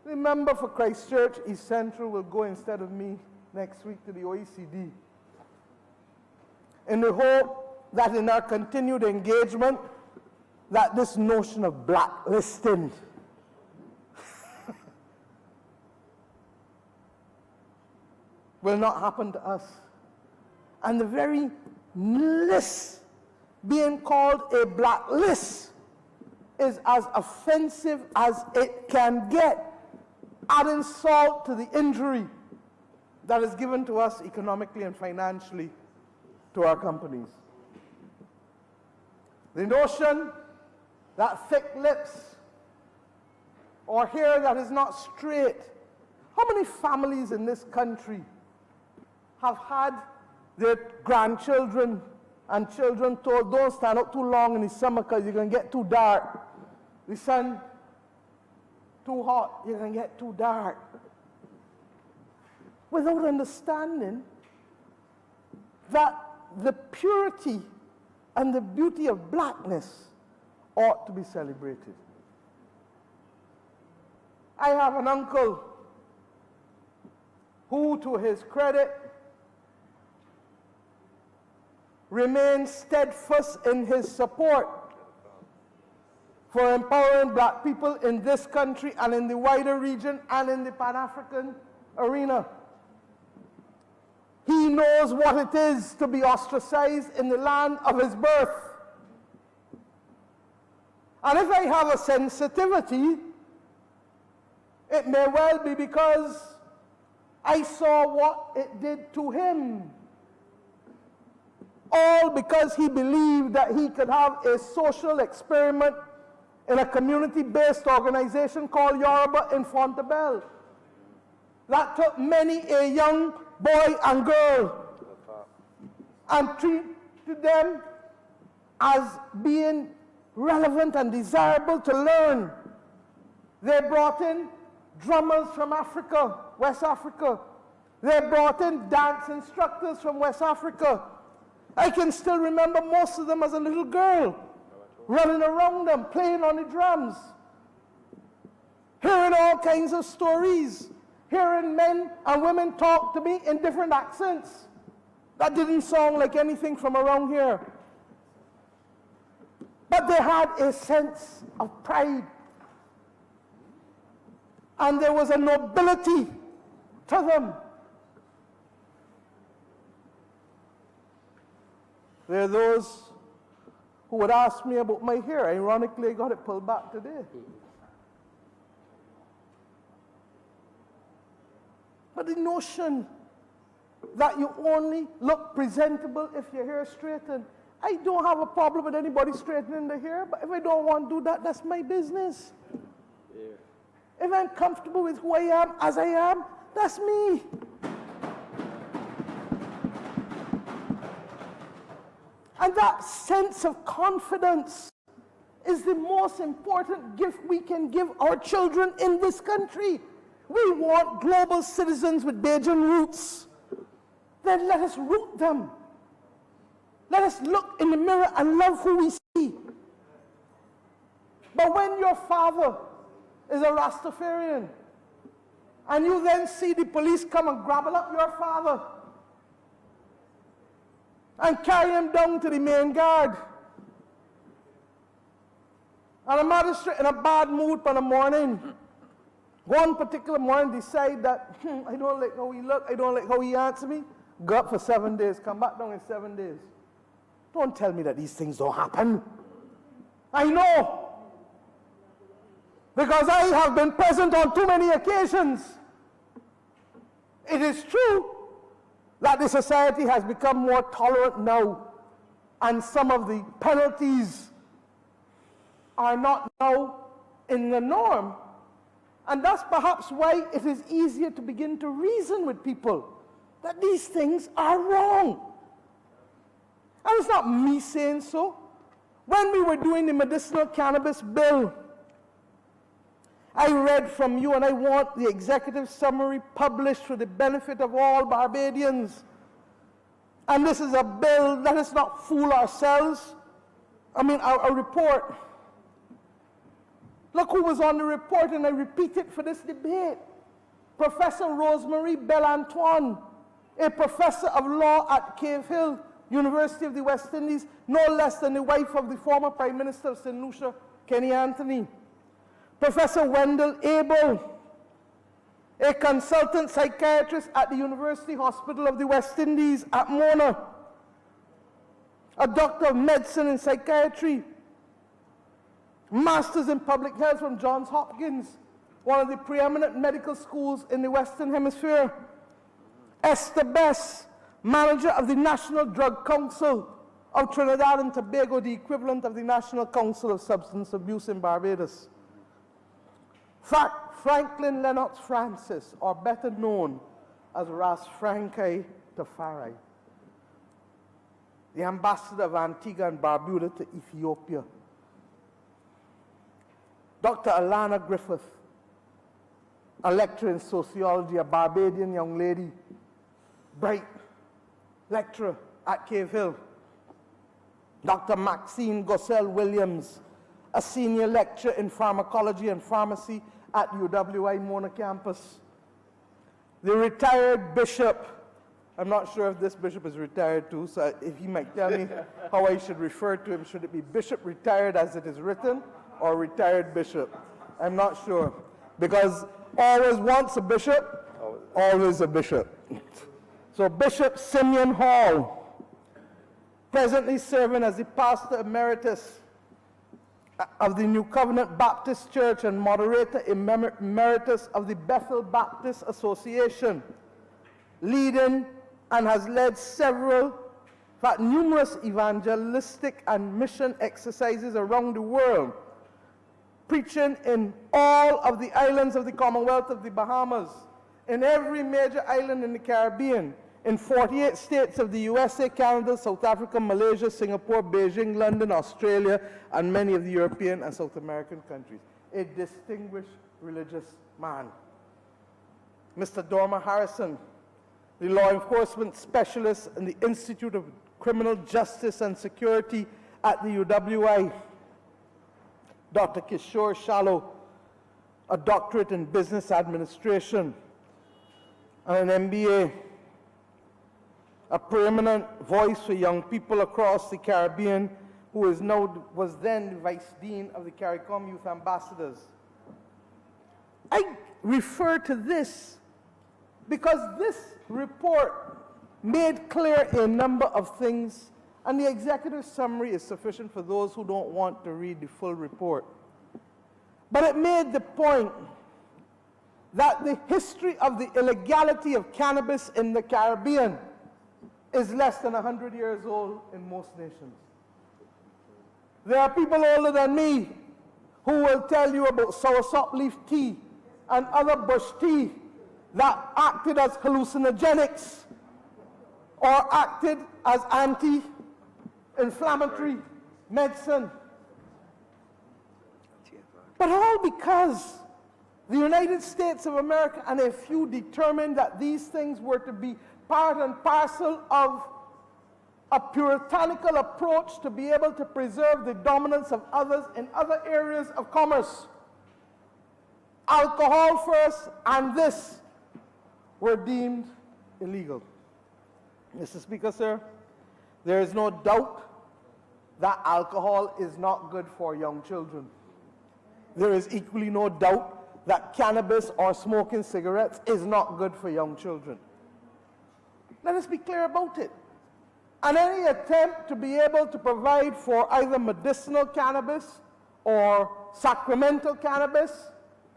The member for Christchurch East Central will go instead of me next week to the OECD in the hope that in our continued engagement that this notion of blacklisting will not happen to us. And the very list being called a blacklist is as offensive as it can get, adding salt to the injury that is given to us economically and financially to our companies. The notion that thick lips or hair that is not straight. How many families in this country have had their grandchildren and children told, don't stand up too long in the summer because you're going to get too dark. The sun too hot, you're going to get too dark. Without understanding that the purity and the beauty of blackness ought to be celebrated. I have an uncle who, to his credit, remains steadfast in his support for empowering black people in this country and in the wider region and in the Pan-African arena. He knows what it is to be ostracized in the land of his birth. And if I have a sensitivity, it may well be because I saw what it did to him. All because he believed that he could have a social experiment in a community-based organization called Honourable in Fontebelle. That took many a young boy and girl and treated them as being relevant and desirable to learn. They brought in drummers from Africa, West Africa. They brought in dance instructors from West Africa. I can still remember most of them as a little girl, running around them, playing on the drums, hearing all kinds of stories, hearing men and women talk to me in different accents. That didn't sound like anything from around here. but they had a sense of pride. And there was a nobility to them. There are those who would ask me about my hair. Ironically, I got it pulled back today. But the notion that you only look presentable if your hair is straightened, I don't have a problem with anybody straightening the hair, but if I don't want to do that, that's my business. Yeah. If I'm comfortable with who I am, as I am, that's me. And that sense of confidence is the most important gift we can give our children in this country. We want global citizens with Bajan roots. Then let us root them. Let us look in the mirror and love who we see. But when your father is a Rastafarian, and you then see the police come and grapple up your father and carry him down to the main guard, and a magistrate in a bad mood for the morning, one particular morning decide that, I don't like how he look, I don't like how he answer me, go up for 7 days, come back down in 7 days. Don't tell me that these things don't happen. I know. Because I have been present on too many occasions. It is true that the society has become more tolerant now, and some of the penalties are not now in the norm. And that's perhaps why it is easier to begin to reason with people that these things are wrong. And it's not me saying so. When we were doing the medicinal cannabis bill, I read from you, and I want the executive summary published for the benefit of all Barbadians. And this is a bill, let us not fool ourselves. I mean, our report. Look who was on the report, and I repeat it for this debate. Professor Rosemary Bell-Antoine, a professor of law at Cave Hill, University of the West Indies, no less than the wife of the former Prime Minister of St. Lucia, Kenny Anthony. Professor Wendell Abel, a consultant psychiatrist at the University Hospital of the West Indies at Mona, a doctor of medicine and psychiatry, masters in public health from Johns Hopkins, one of the preeminent medical schools in the Western Hemisphere. Esther Bess, manager of the National Drug Council of Trinidad and Tobago, the equivalent of the National Council of Substance Abuse in Barbados. Franklin Lennox Francis, or better known as Ras Francae Tafari, the ambassador of Antigua and Barbuda to Ethiopia. Dr. Alana Griffith, a lecturer in sociology, a Barbadian young lady, bright lecturer at Cave Hill. Dr. Maxine Gossell Williams, a senior lecturer in pharmacology and pharmacy at UWI Mona campus. The retired bishop, I'm not sure if this bishop is retired too, so if he might tell me how I should refer to him, should it be bishop retired as it is written, or retired bishop? I'm not sure, because always once a bishop, always a bishop. So Bishop Simeon Hall, presently serving as the pastor emeritus of the New Covenant Baptist Church and moderator emeritus of the Bethel Baptist Association, leading and has led several, in fact numerous evangelistic and mission exercises around the world, preaching in all of the islands of the Commonwealth of the Bahamas, in every major island in the Caribbean, in 48 states of the USA, Canada, South Africa, Malaysia, Singapore, Beijing, London, Australia, and many of the European and South American countries. A distinguished religious man. Mr. Dorma Harrison, the law enforcement specialist in the Institute of Criminal Justice and Security at the UWI. Dr. Kishore Shallow, a doctorate in business administration and an MBA, a preeminent voice for young people across the Caribbean, was then the Vice Dean of the CARICOM Youth Ambassadors. I refer to this because this report made clear a number of things, and the executive summary is sufficient for those who don't want to read the full report. But it made the point that the history of the illegality of cannabis in the Caribbean is less than 100 years old in most nations. There are people older than me who will tell you about soursop leaf tea and other bush tea that acted as hallucinogenics or acted as anti-inflammatory medicine. But all because the United States of America and a few determined that these things were to be part and parcel of a puritanical approach to be able to preserve the dominance of others in other areas of commerce. Alcohol first and this were deemed illegal. Mr. Speaker, sir, there is no doubt that alcohol is not good for young children. There is equally no doubt that cannabis or smoking cigarettes is not good for young children. Let us be clear about it. And any attempt to be able to provide for either medicinal cannabis or sacramental cannabis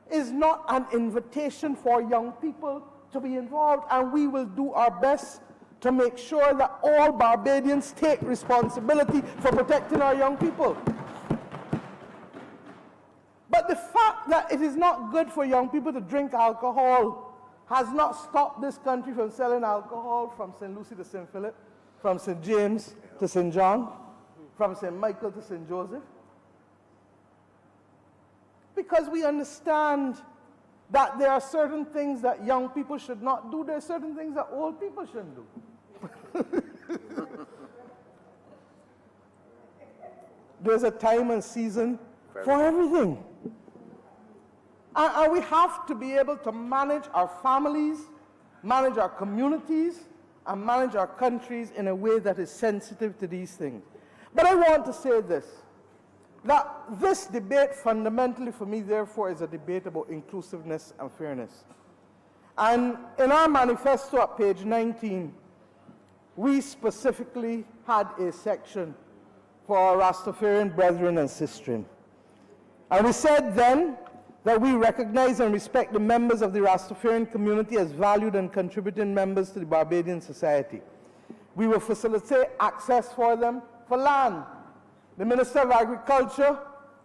is not an invitation for young people to be involved, and we will do our best to make sure that all Barbadians take responsibility for protecting our young people. But the fact that it is not good for young people to drink alcohol has not stopped this country from selling alcohol from St. Lucie to St. Philip, from St. James to St. John, from St. Michael to St. Joseph. Because we understand that there are certain things that young people should not do, there are certain things that old people shouldn't do. There's a time and season for everything. And we have to be able to manage our families, manage our communities, and manage our countries in a way that is sensitive to these things. But I want to say this, that this debate fundamentally for me, therefore, is a debate about inclusiveness and fairness. And in our manifesto at page 19, we specifically had a section for our Rastafarian brethren and sistren. And we said then that we recognize and respect the members of the Rastafarian community as valued and contributing members to the Barbadian society. We will facilitate access for them for land. The Minister of Agriculture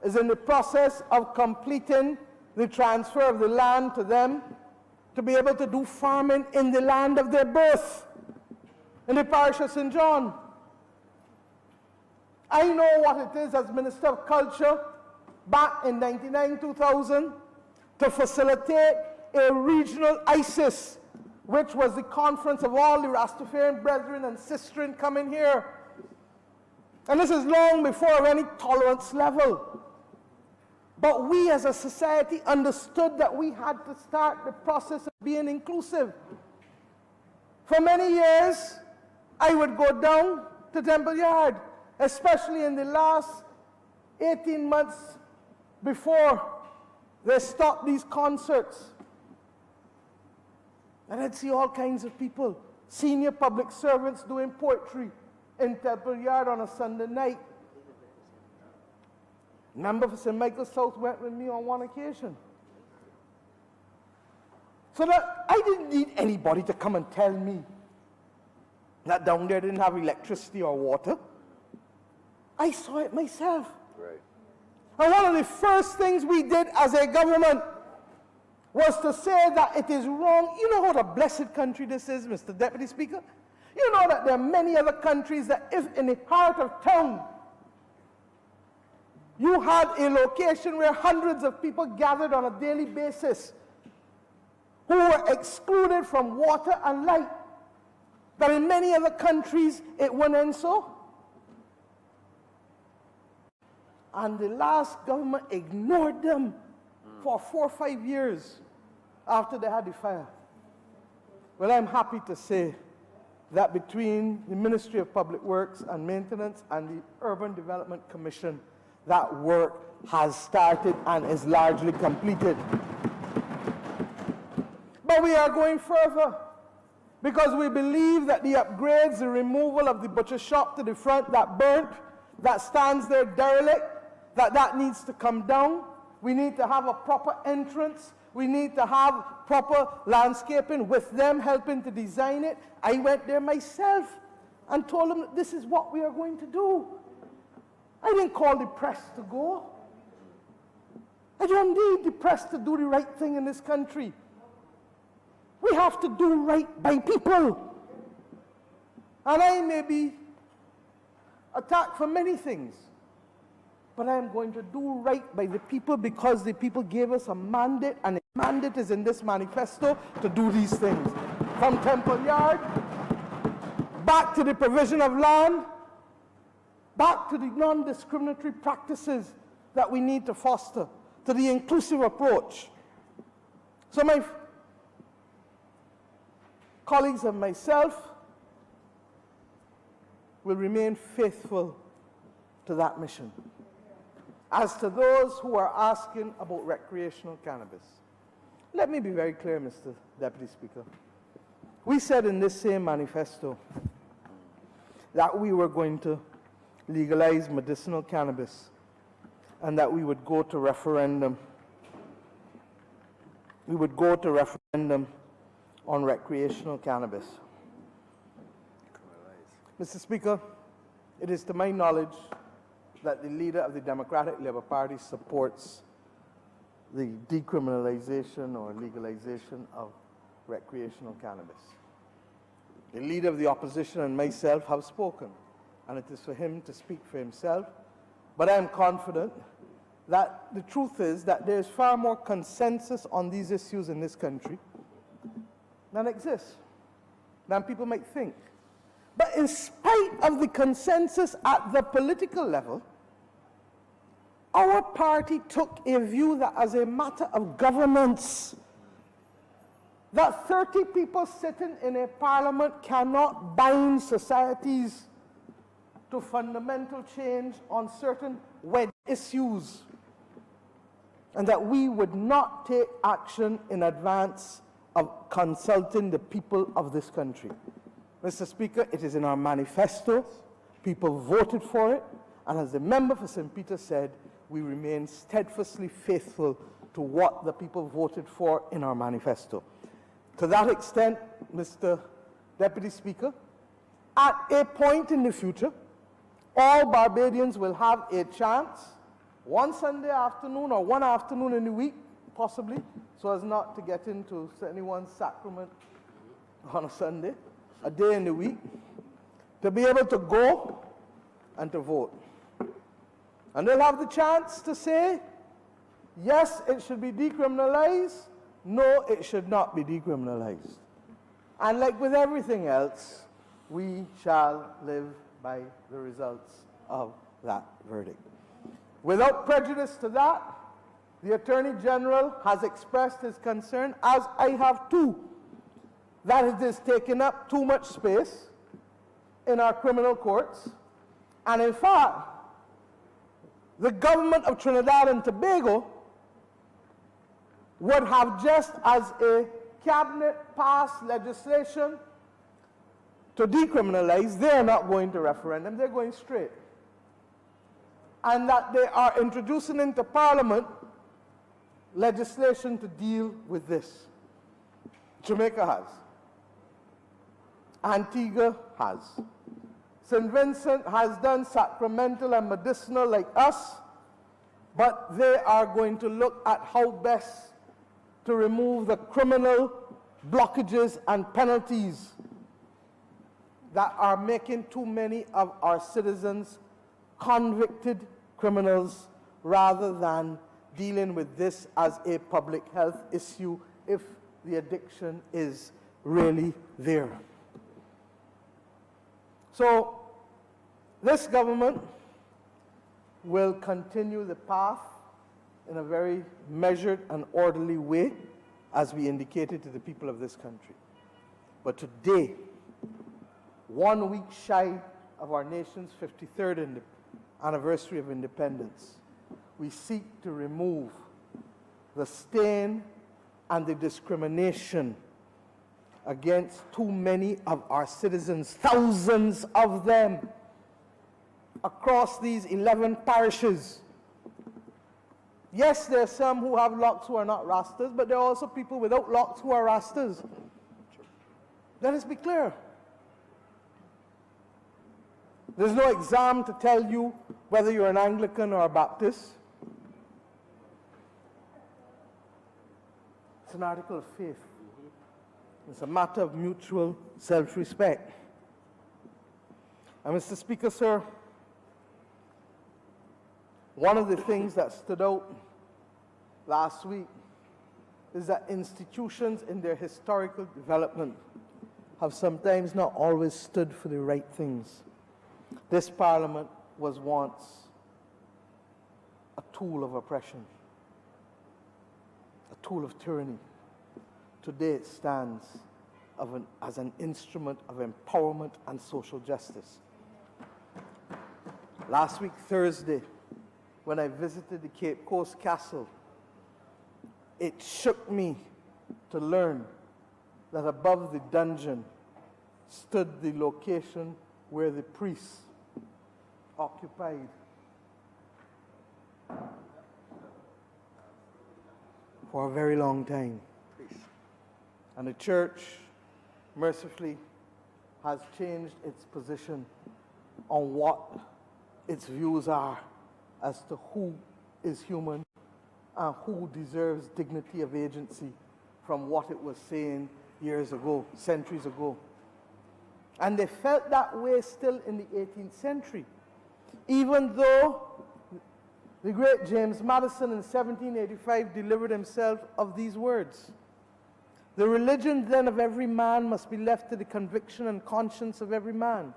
is in the process of completing the transfer of the land to them to be able to do farming in the land of their birth, in the parish of St. John. I know what it is as Minister of Culture back in 1999-2000 to facilitate a regional ISIS, which was the conference of all the Rastafarian brethren and sistren coming here. And this is long before any tolerance level. But we as a society understood that we had to start the process of being inclusive. For many years, I would go down to Temple Yard, especially in the last 18 months before they stopped these concerts. And I'd see all kinds of people, senior public servants doing poetry in Temple Yard on a Sunday night. A member for St. Michael's South went with me on one occasion. So that I didn't need anybody to come and tell me that down there didn't have electricity or water. I saw it myself. Right. And one of the first things we did as a government was to say that it is wrong. You know what a blessed country this is, Mr. Deputy Speaker? You know that there are many other countries that if in the heart of town you had a location where hundreds of people gathered on a daily basis who were excluded from water and light, that in many other countries it went in so. And the last government ignored them for 4 or 5 years after they had the fire. Well, I'm happy to say that between the Ministry of Public Works and Maintenance and the Urban Development Commission, that work has started and is largely completed. But we are going further because we believe that the upgrades, the removal of the butcher shop to the front that burnt, that stands there derelict, that needs to come down. We need to have a proper entrance. We need to have proper landscaping with them helping to design it. I went there myself and told them that this is what we are going to do. I didn't call the press to go. I don't need the press to do the right thing in this country. We have to do right by people. And I may be attacked for many things, but I am going to do right by the people because the people gave us a mandate, and the mandate is in this manifesto to do these things. From Temple Yard, back to the provision of land, back to the non-discriminatory practices that we need to foster, to the inclusive approach. So my colleagues and myself will remain faithful to that mission. As to those who are asking about recreational cannabis, let me be very clear, Mr. Deputy Speaker. We said in this same manifesto that we were going to legalize medicinal cannabis and that we would go to referendum. We would go to referendum on recreational cannabis. Mr. Speaker, it is to my knowledge that the leader of the Democratic Labour Party supports the decriminalization or legalization of recreational cannabis. The leader of the opposition and myself have spoken, and it is for him to speak for himself. But I am confident that the truth is that there is far more consensus on these issues in this country than exists, than people might think. But in spite of the consensus at the political level, our party took a view that as a matter of governance, that 30 people sitting in a parliament cannot bind societies to fundamental change on certain wedge issues, and that we would not take action in advance of consulting the people of this country. Mr. Speaker, it is in our manifesto. People voted for it, and as the member for St. Peter said, we remain steadfastly faithful to what the people voted for in our manifesto. To that extent, Mr. Deputy Speaker, at a point in the future, all Barbadians will have a chance, one Sunday afternoon or one afternoon in the week, possibly, so as not to get into anyone's sacrament on a Sunday, a day in the week, to be able to go and to vote. And they'll have the chance to say, yes, it should be decriminalized, no, it should not be decriminalized. And like with everything else, we shall live by the results of that verdict. Without prejudice to that, the Attorney General has expressed his concern, as I have too, that it is taking up too much space in our criminal courts. And in fact, the government of Trinidad and Tobago would have, just as a cabinet passed legislation to decriminalize, they are not going to referendum, they're going straight. And that they are introducing into Parliament legislation to deal with this. Jamaica has. Antigua has. St. Vincent has done sacramental and medicinal like us, but they are going to look at how best to remove the criminal blockages and penalties that are making too many of our citizens convicted criminals, rather than dealing with this as a public health issue if the addiction is really there. So this government will continue the path in a very measured and orderly way, as we indicated to the people of this country. But today, 1 week shy of our nation's 53rd anniversary of independence, we seek to remove the stain and the discrimination against too many of our citizens, thousands of them, across these 11 parishes. Yes, there are some who have locks who are not Rastas, but there are also people without locks who are Rastas. Let us be clear. There's no exam to tell you whether you're an Anglican or a Baptist. It's an article of faith. It's a matter of mutual self-respect. And Mr. Speaker, sir, one of the things that stood out last week is that institutions in their historical development have sometimes not always stood for the right things. This Parliament was once a tool of oppression, a tool of tyranny. Today it stands as an instrument of empowerment and social justice. Last week, Thursday, when I visited the Cape Coast Castle, it shook me to learn that above the dungeon stood the location where the priests occupied for a very long time. And the church, mercifully, has changed its position on what its views are as to who is human and who deserves dignity of agency from what it was saying years ago, centuries ago. And they felt that way still in the 18th century, even though the great James Madison in 1785 delivered himself of these words: "The religion then of every man must be left to the conviction and conscience of every man,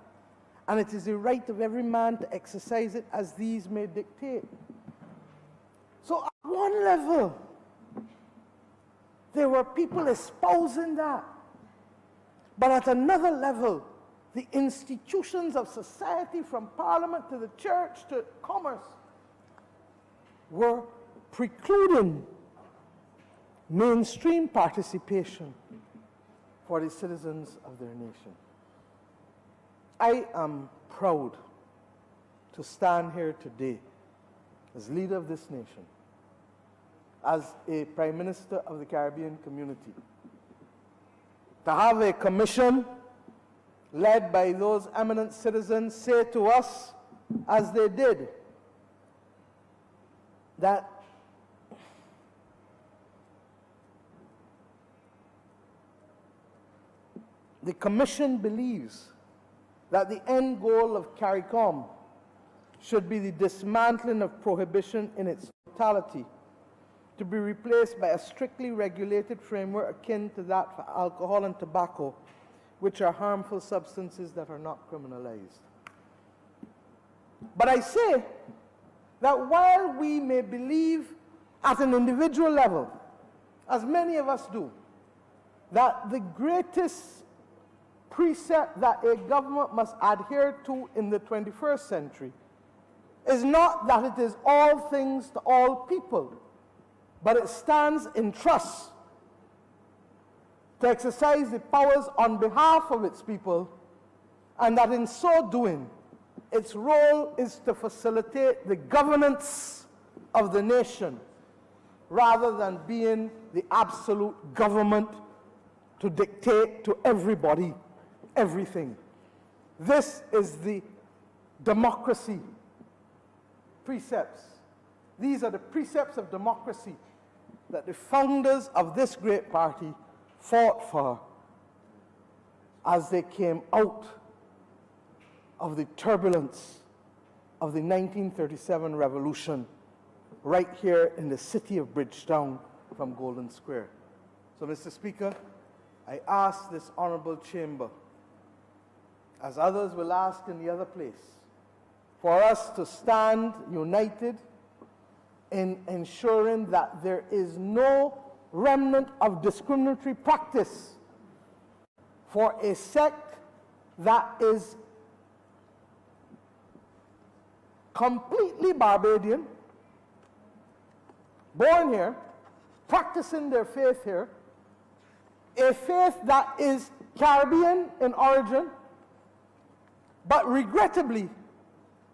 and it is the right of every man to exercise it as these may dictate." So at one level, there were people espousing that. But at another level, the institutions of society, from Parliament to the church to commerce, were precluding mainstream participation for the citizens of their nation. I am proud to stand here today as leader of this nation, as a Prime Minister of the Caribbean community, to have a commission led by those eminent citizens say to us, as they did, that the commission believes that the end goal of CARICOM should be the dismantling of prohibition in its totality, to be replaced by a strictly regulated framework akin to that for alcohol and tobacco, which are harmful substances that are not criminalized. But I say that while we may believe at an individual level, as many of us do, that the greatest precept that a government must adhere to in the 21st century is not that it is all things to all people, but it stands in trust to exercise the powers on behalf of its people, and that in so doing, its role is to facilitate the governance of the nation rather than being the absolute government to dictate to everybody everything. This is the democracy precepts. These are the precepts of democracy that the founders of this great party fought for as they came out of the turbulence of the 1937 revolution right here in the city of Bridgetown from Golden Square. So, Mr. Speaker, I ask this honorable chamber, as others will ask in the other place, for us to stand united in ensuring that there is no remnant of discriminatory practice for a sect that is completely Barbadian, born here, practicing their faith here, a faith that is Caribbean in origin, but regrettably,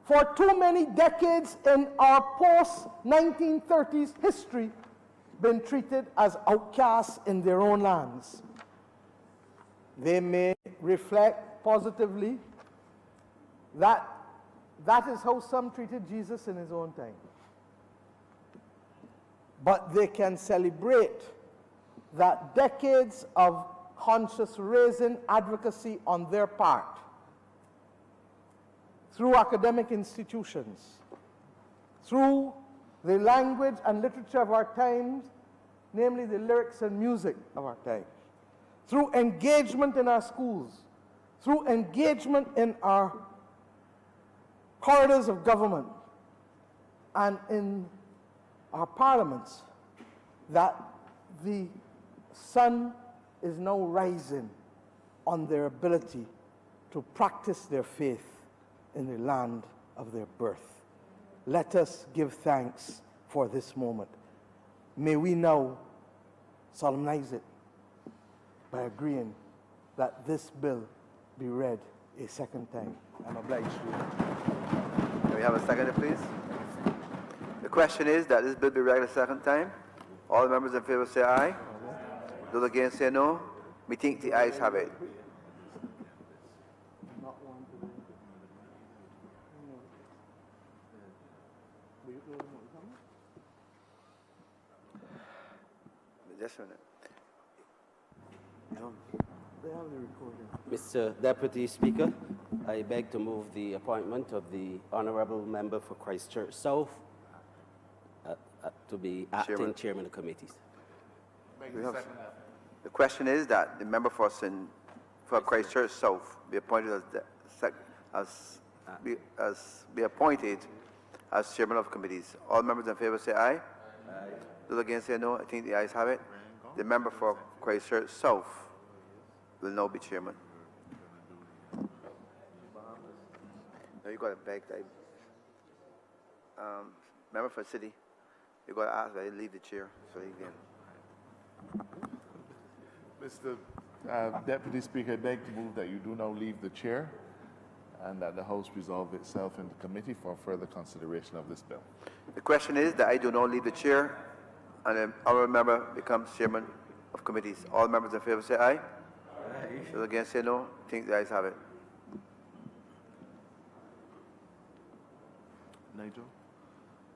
for too many decades in our post-1930s history, been treated as outcasts in their own lands. They may reflect positively that that is how some treated Jesus in his own time. But they can celebrate that decades of conscious raising advocacy on their part through academic institutions, through the language and literature of our times, namely the lyrics and music of our time, through engagement in our schools, through engagement in our corridors of government and in our parliaments, that the sun is now rising on their ability to practice their faith in the land of their birth. Let us give thanks for this moment. May we now solemnize it by agreeing that this bill be read a second time. I'm obliged to you. Can we have a seconder, please? The question is that this bill be read a second time. All the members in favor say aye. Those against say no. Methinks the ayes have it. Just a minute. No. Mr. Deputy Speaker, I beg to move the appointment of the Honourable Member for Christchurch South to be acting chairman of committees. The question is that the member for Christchurch South be appointed be appointed as chairman of committees. All members in favor say aye. Aye. Those against say no. I think the ayes have it. The member for Christchurch South will now be chairman. Now you got to beg that. Member for city, you got to ask that he leave the chair so he can. Mr. Deputy Speaker, I beg to move that you do now leave the chair and that the House resolve itself into committee for further consideration of this bill. The question is that I do not leave the chair and our member becomes chairman of committees. All members in favor say aye. Aye. Those against say no. I think the ayes have it. Nigel,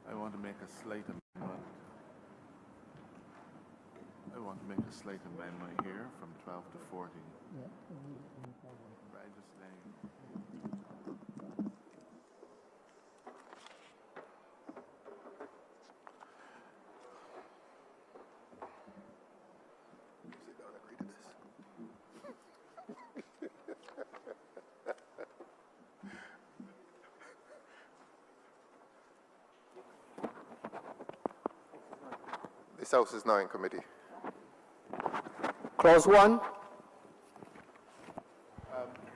I want to make a slight amendment. I want to make a slight amendment here from 12 to 14. By just saying. This House is now in committee. Clause 1.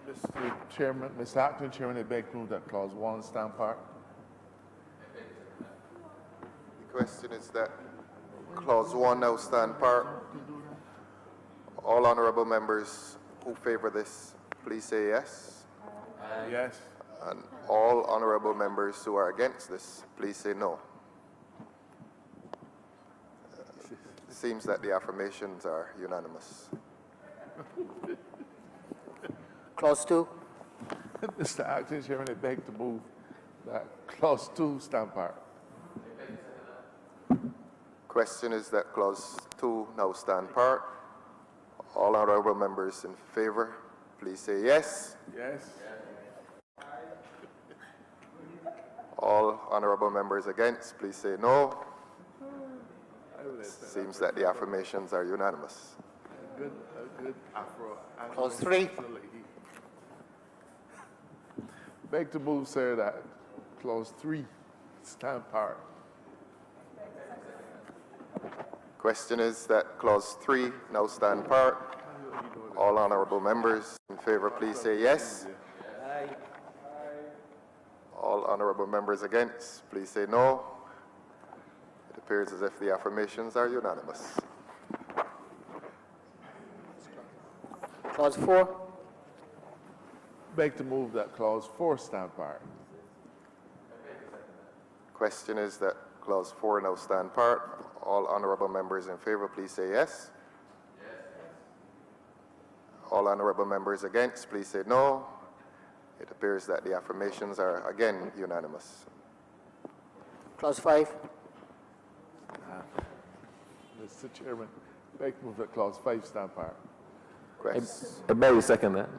Mr. Chairman, Mr. Acting Chairman, I beg to move that Clause 1 stand part. The question is that Clause 1 now stand part. All honourable members who favour this, please say yes. Yes. And all honourable members who are against this, please say no. It seems that the affirmations are unanimous. Clause 2. Mr. Acting Chairman, I beg to move that Clause 2 stand part. Question is that Clause 2 now stand part. All honourable members in favour, please say yes. Yes. All honourable members against, please say no. Seems that the affirmations are unanimous. A good Afro. Clause 3. Beg to move, sir, that Clause 3 stand part. Question is that Clause 3 now stand part. All honourable members in favor, please say yes. Aye. All honourable members against, please say no. It appears as if the affirmations are unanimous. Clause 4. Beg to move that clause 4 stand part. Question is that clause 4 now stand part. All honourable members in favor, please say yes. All honourable members against, please say no. It appears that the affirmations are again unanimous. Clause 5. Mr. Chairman, beg to move that clause 5 stand part. Quest- I barely second that.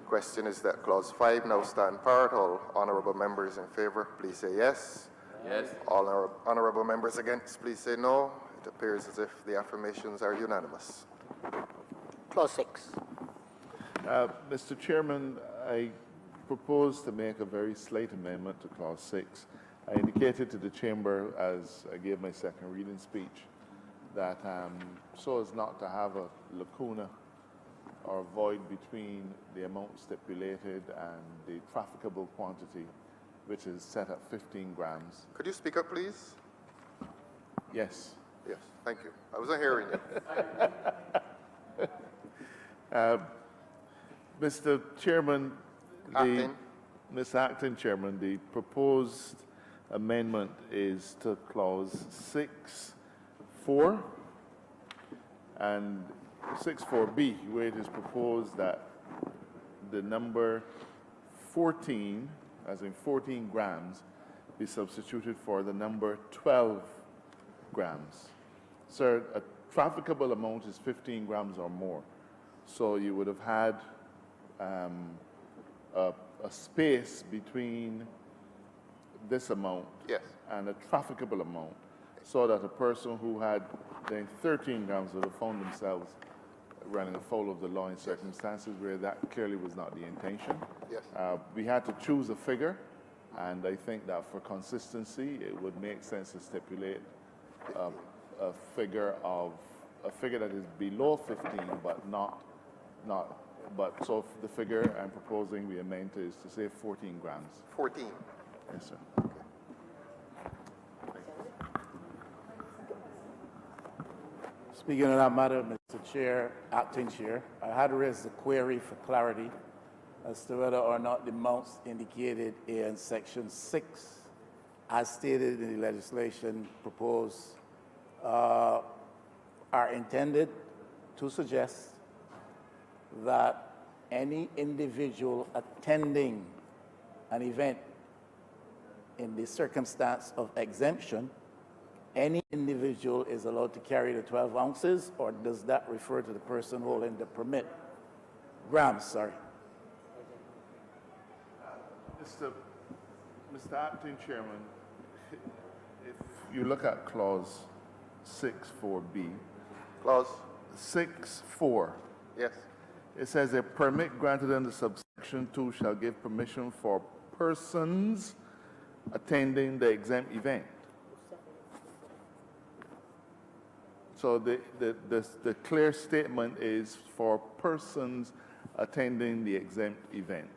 Question is that clause 5 now stand part. All honourable members in favor, please say yes. Yes. All honourable members against, please say no. It appears as if the affirmations are unanimous. Clause 6. Mr. Chairman, I propose to make a very slight amendment to clause 6. I indicated to the chamber as I gave my second reading speech that so as not to have a lacuna or void between the amount stipulated and the trafficable quantity, which is set at 15 grams. Could you speak up, please? Yes. Yes, thank you. I wasn't hearing you. Mr. Chairman, Acting. Mr. Acting Chairman, the proposed amendment is to clause 6.4 and 6.4b, where it is proposed that the number 14, as in 14 grams, be substituted for the number 12 grams. Sir, a trafficable amount is 15 grams or more. So you would have had a space between this amount Yes. and a trafficable amount, so that a person who had then 13 grams would have found themselves running afoul of the law in circumstances where that clearly was not the intention. Yes. We had to choose a figure, and I think that for consistency, it would make sense to stipulate a figure that is below 15, but so the figure I'm proposing we amend is to say 14 grams. 14. Yes, sir. Speaking of that matter, Mr. Chair, Acting Chair, I had raised a query for clarity as to whether or not the amounts indicated in Section 6, as stated in the legislation proposed, are intended to suggest that any individual attending an event in the circumstance of exemption, any individual is allowed to carry the 12 ounces, or does that refer to the person holding the permit? Grams, sorry. Mr. Acting Chairman, if you look at clause 6.4b, Clause? 6.4, Yes. it says a permit granted under subsection 2 shall give permission for persons attending the exempt event. So the clear statement is for persons attending the exempt event.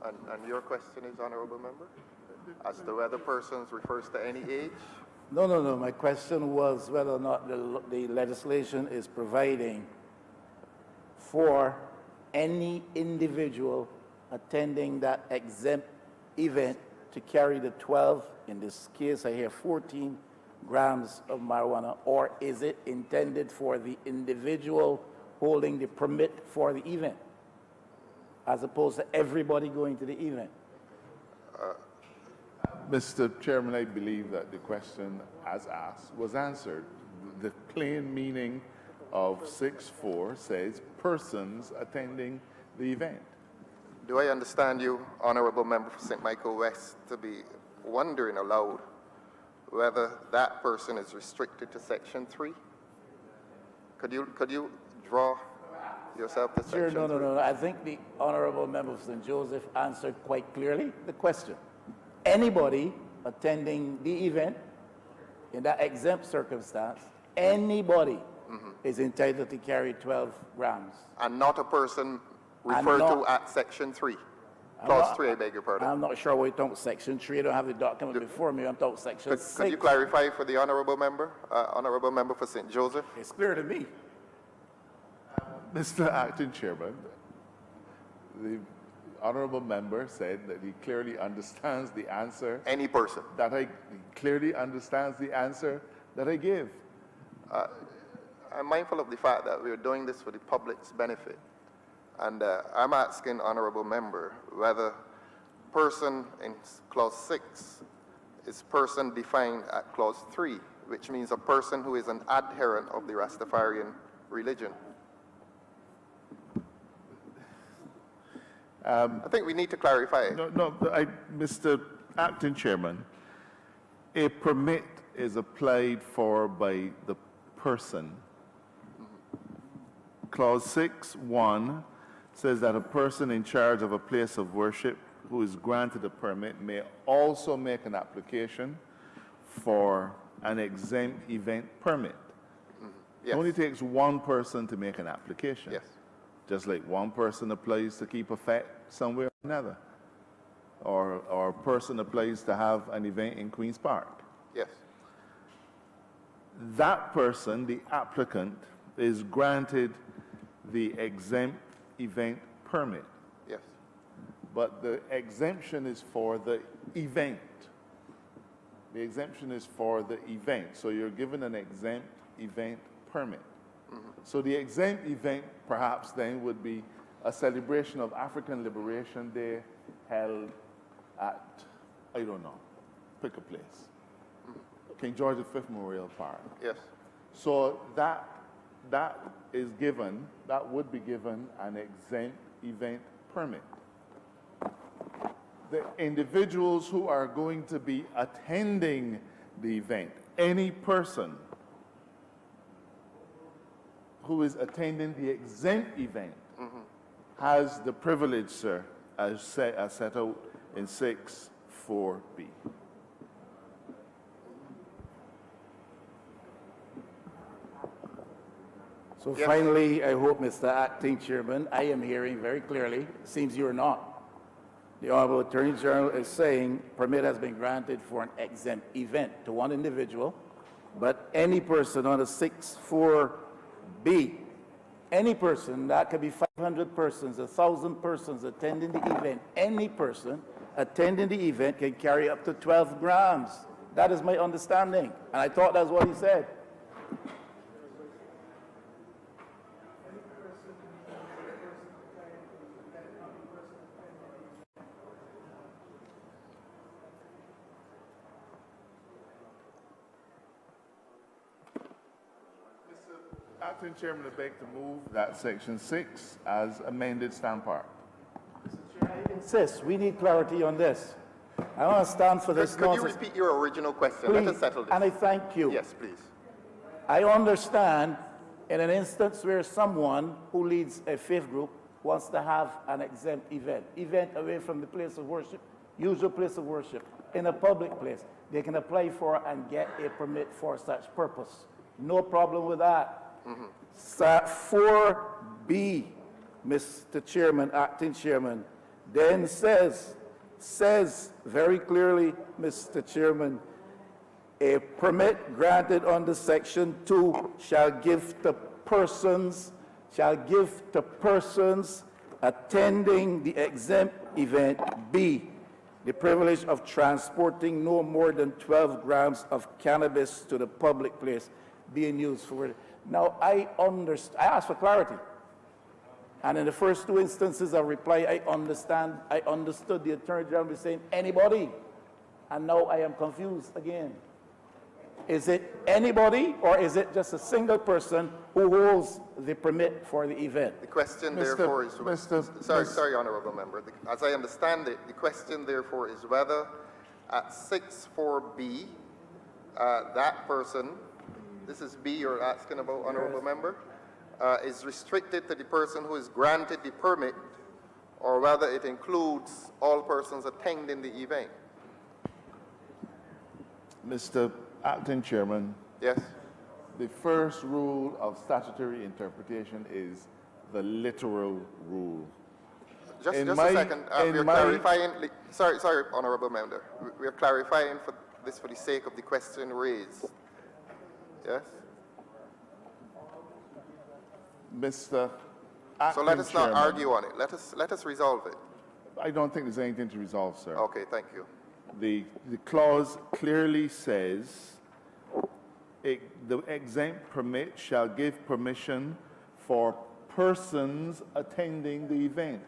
And your question is, Honourable Member? As to whether persons refers to any age? No. My question was whether or not the legislation is providing for any individual attending that exempt event to carry the 12, in this case I hear 14 grams of marijuana, or is it intended for the individual holding the permit for the event, as opposed to everybody going to the event? Mr. Chairman, I believe that the question as asked was answered. The plain meaning of 6.4 says persons attending the event. Do I understand you, Honourable Member for St. Michael West, to be wondering aloud whether that person is restricted to Section 3? Could you draw yourself to Sure, Section 3? no. I think the Honourable Member of St. Joseph answered quite clearly the question. Anybody attending the event in that exempt circumstance, anybody is entitled to carry 12 grams. And not a person And referred to not- at Section 3. I'm Clause not- 3, I beg your pardon. I'm not sure what you're talking Section 3. I don't have the document before me. I'm talking Section Could 6. you clarify for the Honourable Member, Honourable Member for St. Joseph? It's clear to me. Mr. Acting Chairman, the honourable member said that he clearly understands the answer Any person. that he clearly understands the answer that I gave. I'm mindful of the fact that we're doing this for the public's benefit. And I'm asking Honourable Member whether person in Clause 6 is person defined at Clause 3, which means a person who is an adherent of the Rastafarian religion. I think we need to clarify. Mr. Acting Chairman, a permit is applied for by the person. Clause 6(1) says that a person in charge of a place of worship who is granted a permit may also make an application for an exempt event permit. Yes. It only takes one person to make an application. Yes. Just like one person applies to keep a fete somewhere or another. Or a person applies to have an event in Queen's Park. Yes. That person, the applicant, is granted the exempt event permit. Yes. But the exemption is for the event. The exemption is for the event. So you're given an exempt event permit. So the exempt event perhaps then would be a celebration of African Liberation Day held at, I don't know, pick a place. King George V Memorial Park. Yes. So that would be given an exempt event permit. The individuals who are going to be attending the event, any person who is attending the exempt event has the privilege, sir, as set out in 6(4)(b). So Yes. finally, I hope, Mr. Acting Chairman, I am hearing very clearly, seems you're not. The Honourable Attorney General is saying permit has been granted for an exempt event to one individual, but any person under 6(4)(b), any person, that could be 500 persons, 1,000 persons attending the event, any person attending the event can carry up to 12 grams. That is my understanding, and I thought that's what he said. Acting Chairman, I beg to move that Section 6 as amended stand part. I insist, we need clarity on this. I want to stand for this Could you nonsense. repeat your original question? Let us settle this. And I thank you. Yes, please. I understand in an instance where someone who leads a faith group wants to have an exempt event away from the place of worship, usual place of worship, in a public place, they can apply for and get a permit for such purpose. No problem with that. 4(b), Mr. Chairman, Acting Chairman, then says very clearly, Mr. Chairman, a permit granted under Section 2 shall give to persons attending the exempt event, B, the privilege of transporting no more than 12 grams of cannabis to the public place being used for it. Now, I asked for clarity. And in the first two instances of reply, I understood the Attorney General saying anybody. And now I am confused again. Is it anybody, or is it just a single person who holds the permit for the event? The question, therefore, is... Sorry, Sorry, Honourable Member. As I understand it, the question, therefore, is whether at 6(4)(b), that person, this is B you're asking about, Honourable Member, is restricted to the person who is granted the permit, or whether it includes all persons attending the event. Mr. Acting Chairman, Yes? The first rule of statutory interpretation is the literal rule. Just In a my- second. in We're my- clarifying. Sorry, Honourable Member. We're clarifying for the sake of the question raised. Yes. Mr. So let Acting us not Chairman, argue on it. Let us resolve it. I don't think there's anything to resolve, sir. Okay. Thank you. The clause clearly says the exempt permit shall give permission for persons attending the event.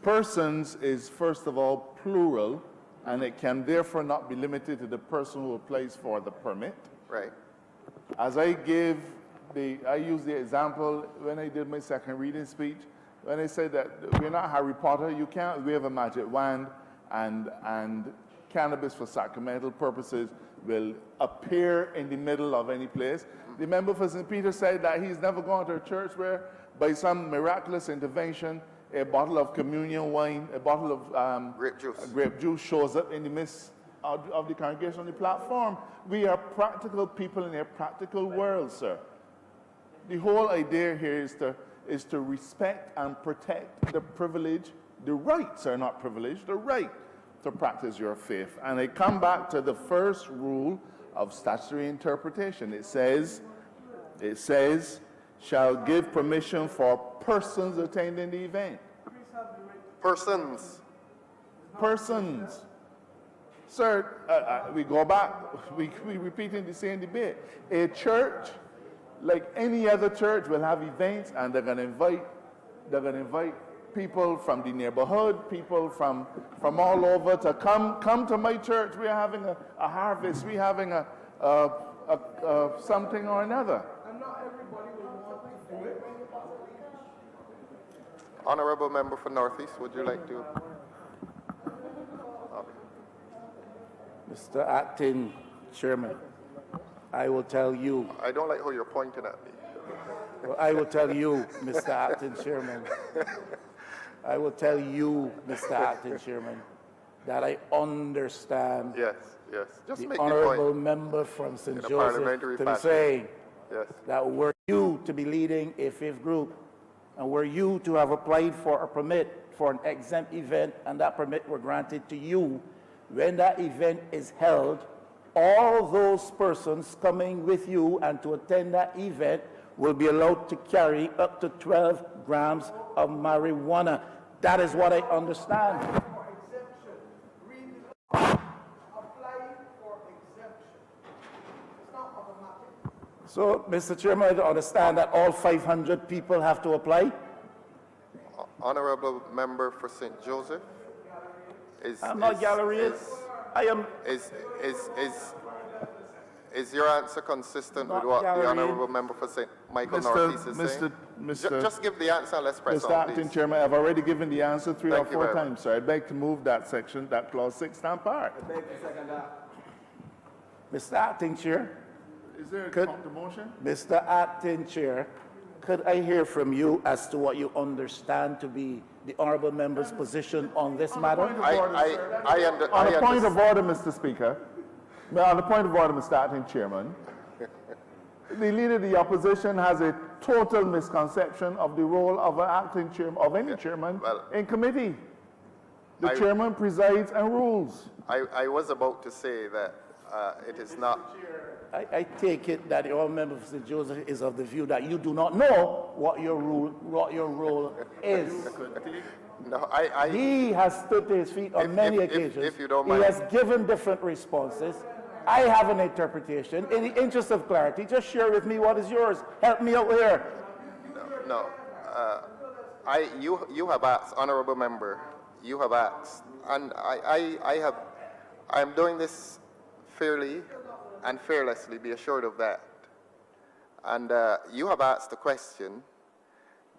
Persons is, first of all, plural, and it can therefore not be limited to the person who applies for the permit. Right. As I use the example when I did my second reading speech, when I said that we're not Harry Potter, you can't wave a magic wand and cannabis for sacramental purposes will appear in the middle of any place. The member for St. Peter said that he's never gone to a church where, by some miraculous intervention, a bottle of communion wine, a bottle of grape juice shows up in the midst of the congregation on the platform. We are practical people in a practical world, sir. The whole idea here is to respect and protect the privilege, the rights are not privilege, the right to practice your faith. And I come back to the first rule of statutory interpretation. It says, shall give permission for persons attending the event. Persons. Persons. Sir, we go back, we repeating the same debate. A church, like any other church, will have events, and they're going to invite people from the neighborhood, people from all over to come to my church. We're having a harvest. We're having a something or another. And not everybody will want to do it. Honourable Member for Northeast, would you like to? Mr. Acting Chairman, I will tell you, I don't like how you're pointing at me. well, I will tell you, Mr. Acting Chairman, I will tell you, Mr. Acting Chairman, that I understand Yes. Just the make the honourable point. member from St. In a Joseph parliamentary to be fashion. saying Yes. that were you to be leading a faith group, and were you to have applied for a permit for an exempt event, and that permit were granted to you, when that event is held, all those persons coming with you and to attend that event will be allowed to carry up to 12 grams of marijuana. That is what I understand. So, Mr. Chairman, I understand that all 500 people have to apply? Honourable Member for St. Joseph. I'm not gallery. I am Is your answer consistent with Not what gallery. the Honourable Member for St. Michael Northeast is saying? Just give the answer and let's press Mr. on, Acting please. Chairman, I've already given the answer three Thank or you four very times, sir. I'd like to move that section, that clause 6 stand part. Mr. Acting Chair, Is there a Could- counter motion? Mr. Acting Chair, could I hear from you as to what you understand to be the honourable member's position on this matter? On a point of order, Mr. Speaker. On the point of order, Mr. Acting Chairman. The leader of the opposition has a total misconception of the role of an acting chairman, of any chairman, well, in committee. The I- chairman presides and rules. I was about to say that it is not. I take it that the honourable member for St. Joseph is of the view that you do not know what your role is. No, He has stood to his feet on many occasions. if you don't He mind. has given different responses. I have an interpretation. In the interest of clarity, just share with me what is yours. Help me out here. No, you have asked, Honourable Member, you have asked, and I'm doing this fairly and fearlessly, be assured of that. And you have asked the question,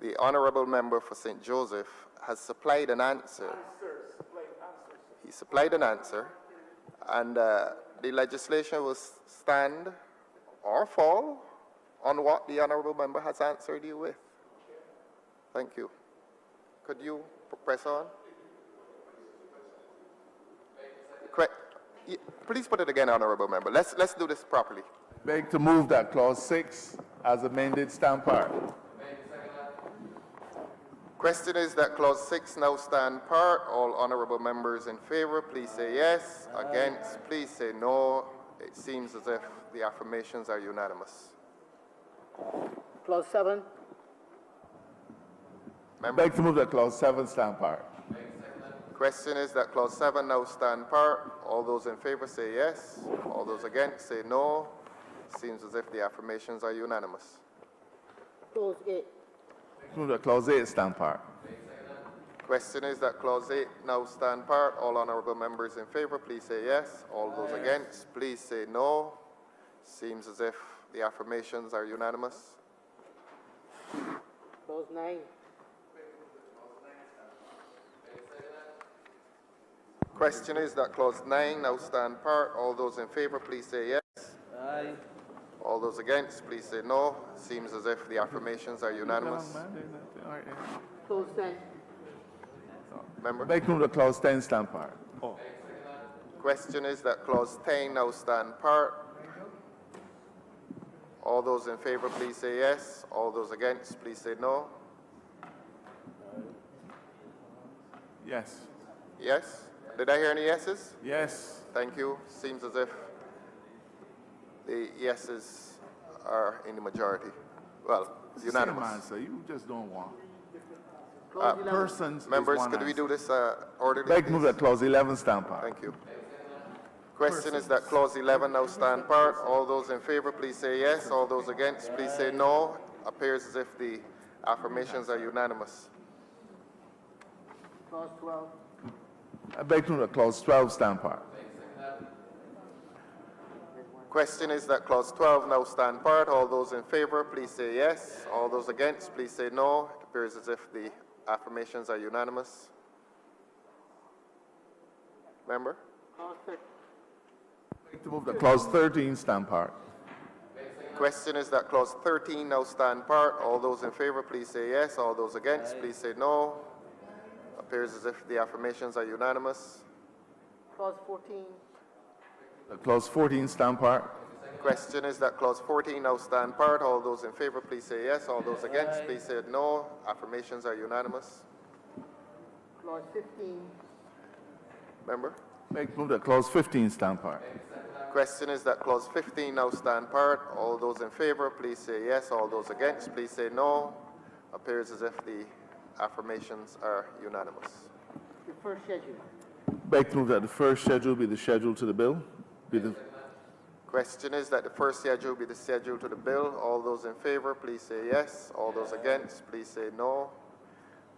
the Honourable Member for St. Joseph has supplied an answer. He supplied an answer, and the legislation will stand or fall on what the Honourable Member has answered you with. Thank you. Could you press on? Please put it again, Honourable Member. Let's do this properly. Beg to move that clause 6 as amended stand part. Question is that clause 6 now stand part. All honourable members in favour, please say yes. Against, please say no. It seems as if the affirmations are unanimous. Clause 7. Member, Beg to move that clause 7 stand part. question is that clause 7 now stand part. All those in favour say yes. All those against say no. Seems as if the affirmations are unanimous. Clause 8. Beg to move that clause 8 stand part. Question is that clause 8 now stand part. All honourable members in favour, please say yes. All those against, please say no. Seems as if the affirmations are unanimous. Clause 9. Question is that clause 9 now stand part. All those in favour, please say yes. Aye. All those against, please say no. Seems as if the affirmations are unanimous. Clause 10. Member? Beg to move that clause 10 stand part. Question is that clause 10 now stand part. All those in favour, please say yes. All those against, please say no. Yes. Yes? Did I hear any yeses? Yes. Thank you. Seems as if the yeses are in the majority. Well, It's unanimous. the same answer. You just don't want. Clause 11. Persons Members, is one could we answer. do this orderly? Beg to move please? that clause 11 stand part. Thank you. Question is that clause 11 now stand part. All those in favour, please say yes. All those against, please say no. Appears as if the affirmations are unanimous. Clause 12. I beg to move that clause 12 stand part. Question is that clause 12 now stand part. All those in favour, please say yes. All those against, please say no. It appears as if the affirmations are unanimous. Member? Clause 13. Beg to move that clause 13 stand part. Question is that clause 13 now stand part. All those in favour, please say yes. All those against, please say no. Appears as if the affirmations are unanimous. Clause 14. Clause 14 stand part. Question is that clause 14 now stand part. All those in favour, please say yes. All those against, please say no. Affirmations are unanimous. Clause 15. Member? Beg to move that clause 15 stand part. Question is that clause 15 now stand part. All those in favour, please say yes. All those against, please say no. Appears as if the affirmations are unanimous. The first schedule. Beg to move that the first schedule be the schedule to the bill. Question is that the first schedule be the schedule to the bill. All those in favour, please say yes. All those against, please say no.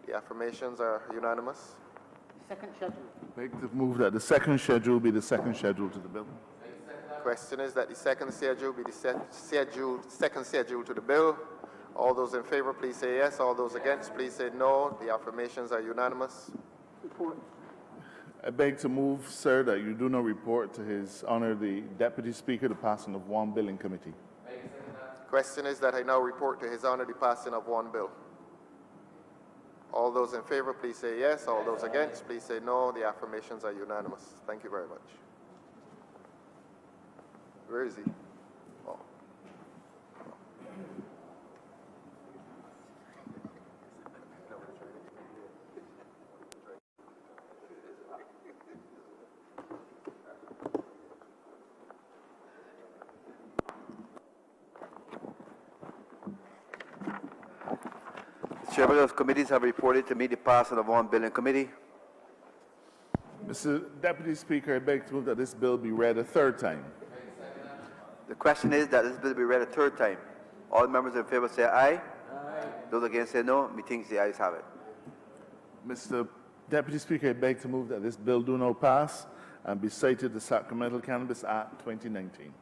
The affirmations are unanimous. Second schedule. Beg to move that the second schedule be the second schedule to the bill. Question is that the second schedule be the second schedule to the bill. All those in favour, please say yes. All those against, please say no. The affirmations are unanimous. Report. I beg to move, sir, that you do not report to His Honour the Deputy Speaker the passing of one bill in committee. Question is that I now report to His Honour the passing of one bill. All those in favour, please say yes. All those against, please say no. The affirmations are unanimous. Thank you very much. Where is he? Oh. Chairman of committees have reported to me the passing of one bill in committee. Mr. Deputy Speaker, I beg to move that this bill be read a third time. The question is that this bill be read a third time. All members in favour say aye. Aye. Those against say no. Methinks the ayes have it. Mr. Deputy Speaker, I beg to move that this bill do not pass and be cited the Sacramental Cannabis Act 2019.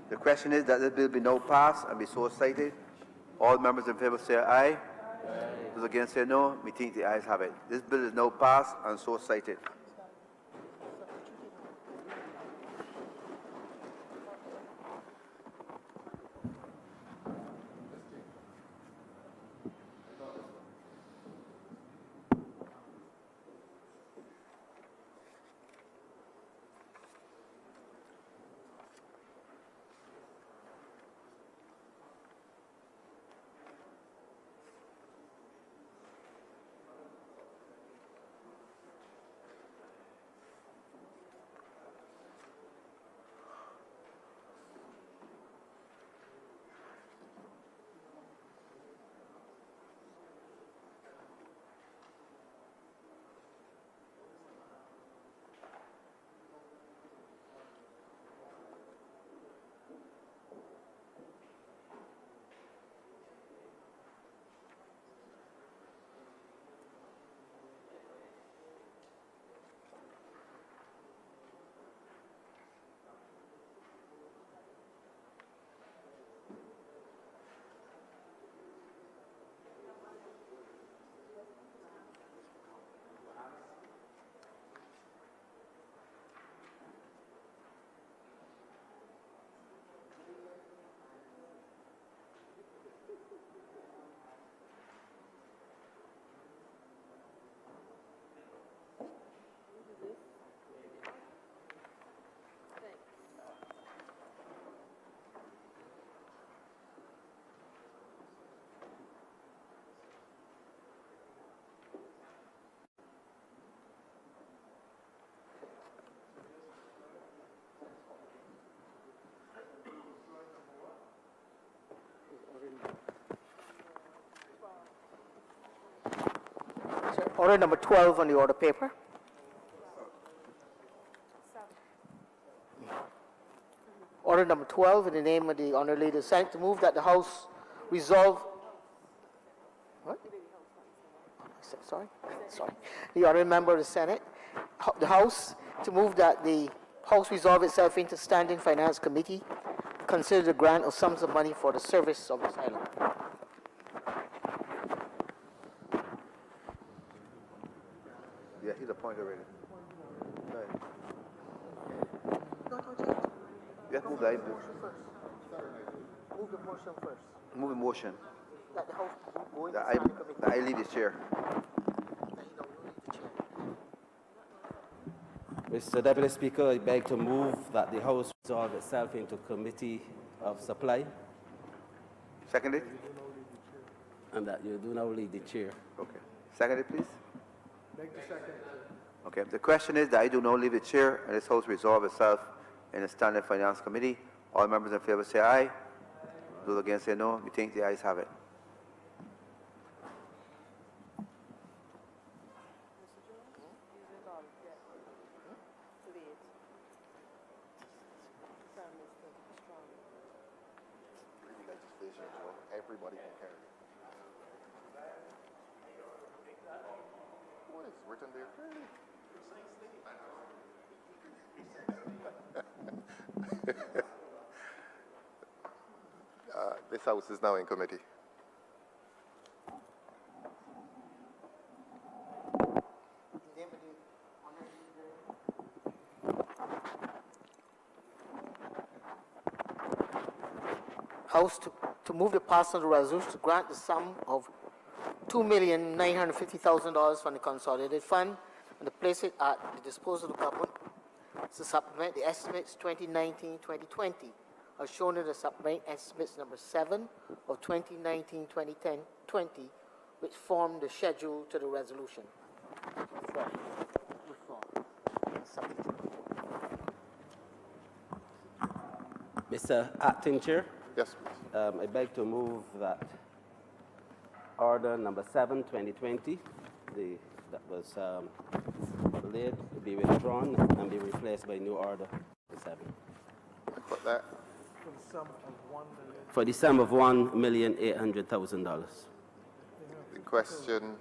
The question is that this bill be no pass and be so cited. All members in favour say aye. Aye. Those against say no. Methinks the ayes have it. This bill is no pass and so cited. Order number 12 on the order paper. Order number 12 in the name of the Honourable Leader of the Senate to move that the House resolve. What? Sorry. The Honourable Member of the Senate, the House to move that the House resolve itself into Standing Finance Committee, consider the grant of sums of money for the service of this island. Yeah, he's appointed already. Right. Yes, move the item. Move the motion first. Move the motion. That the House go into That Standing Committee. I leave the chair. Mr. Deputy Speaker, I beg to move that the House resolve itself into Committee of Supply Seconded? and that you do now lead the chair. Okay. Seconded, please. Okay. The question is that I do not leave the chair and this House resolve itself in the Standing Finance Committee. All members in favor say aye. Those against say no. We think the ayes have it. Everybody can carry. What is written there clearly? This House is now in committee. House to move the passing of the resolution to grant the sum of $2,950,000 from the consolidated fund and to place it at the disposal of the government to supplement the estimates 2019-2020 as shown in the supplement estimates number 7 of 2019-2020, which form the schedule to the resolution. Mr. Acting Chair, Yes, please. I beg to move that Order number 7, 2020, that was laid, to be withdrawn and be replaced by new Order 7. Put that. For the sum of $1,800,000. The question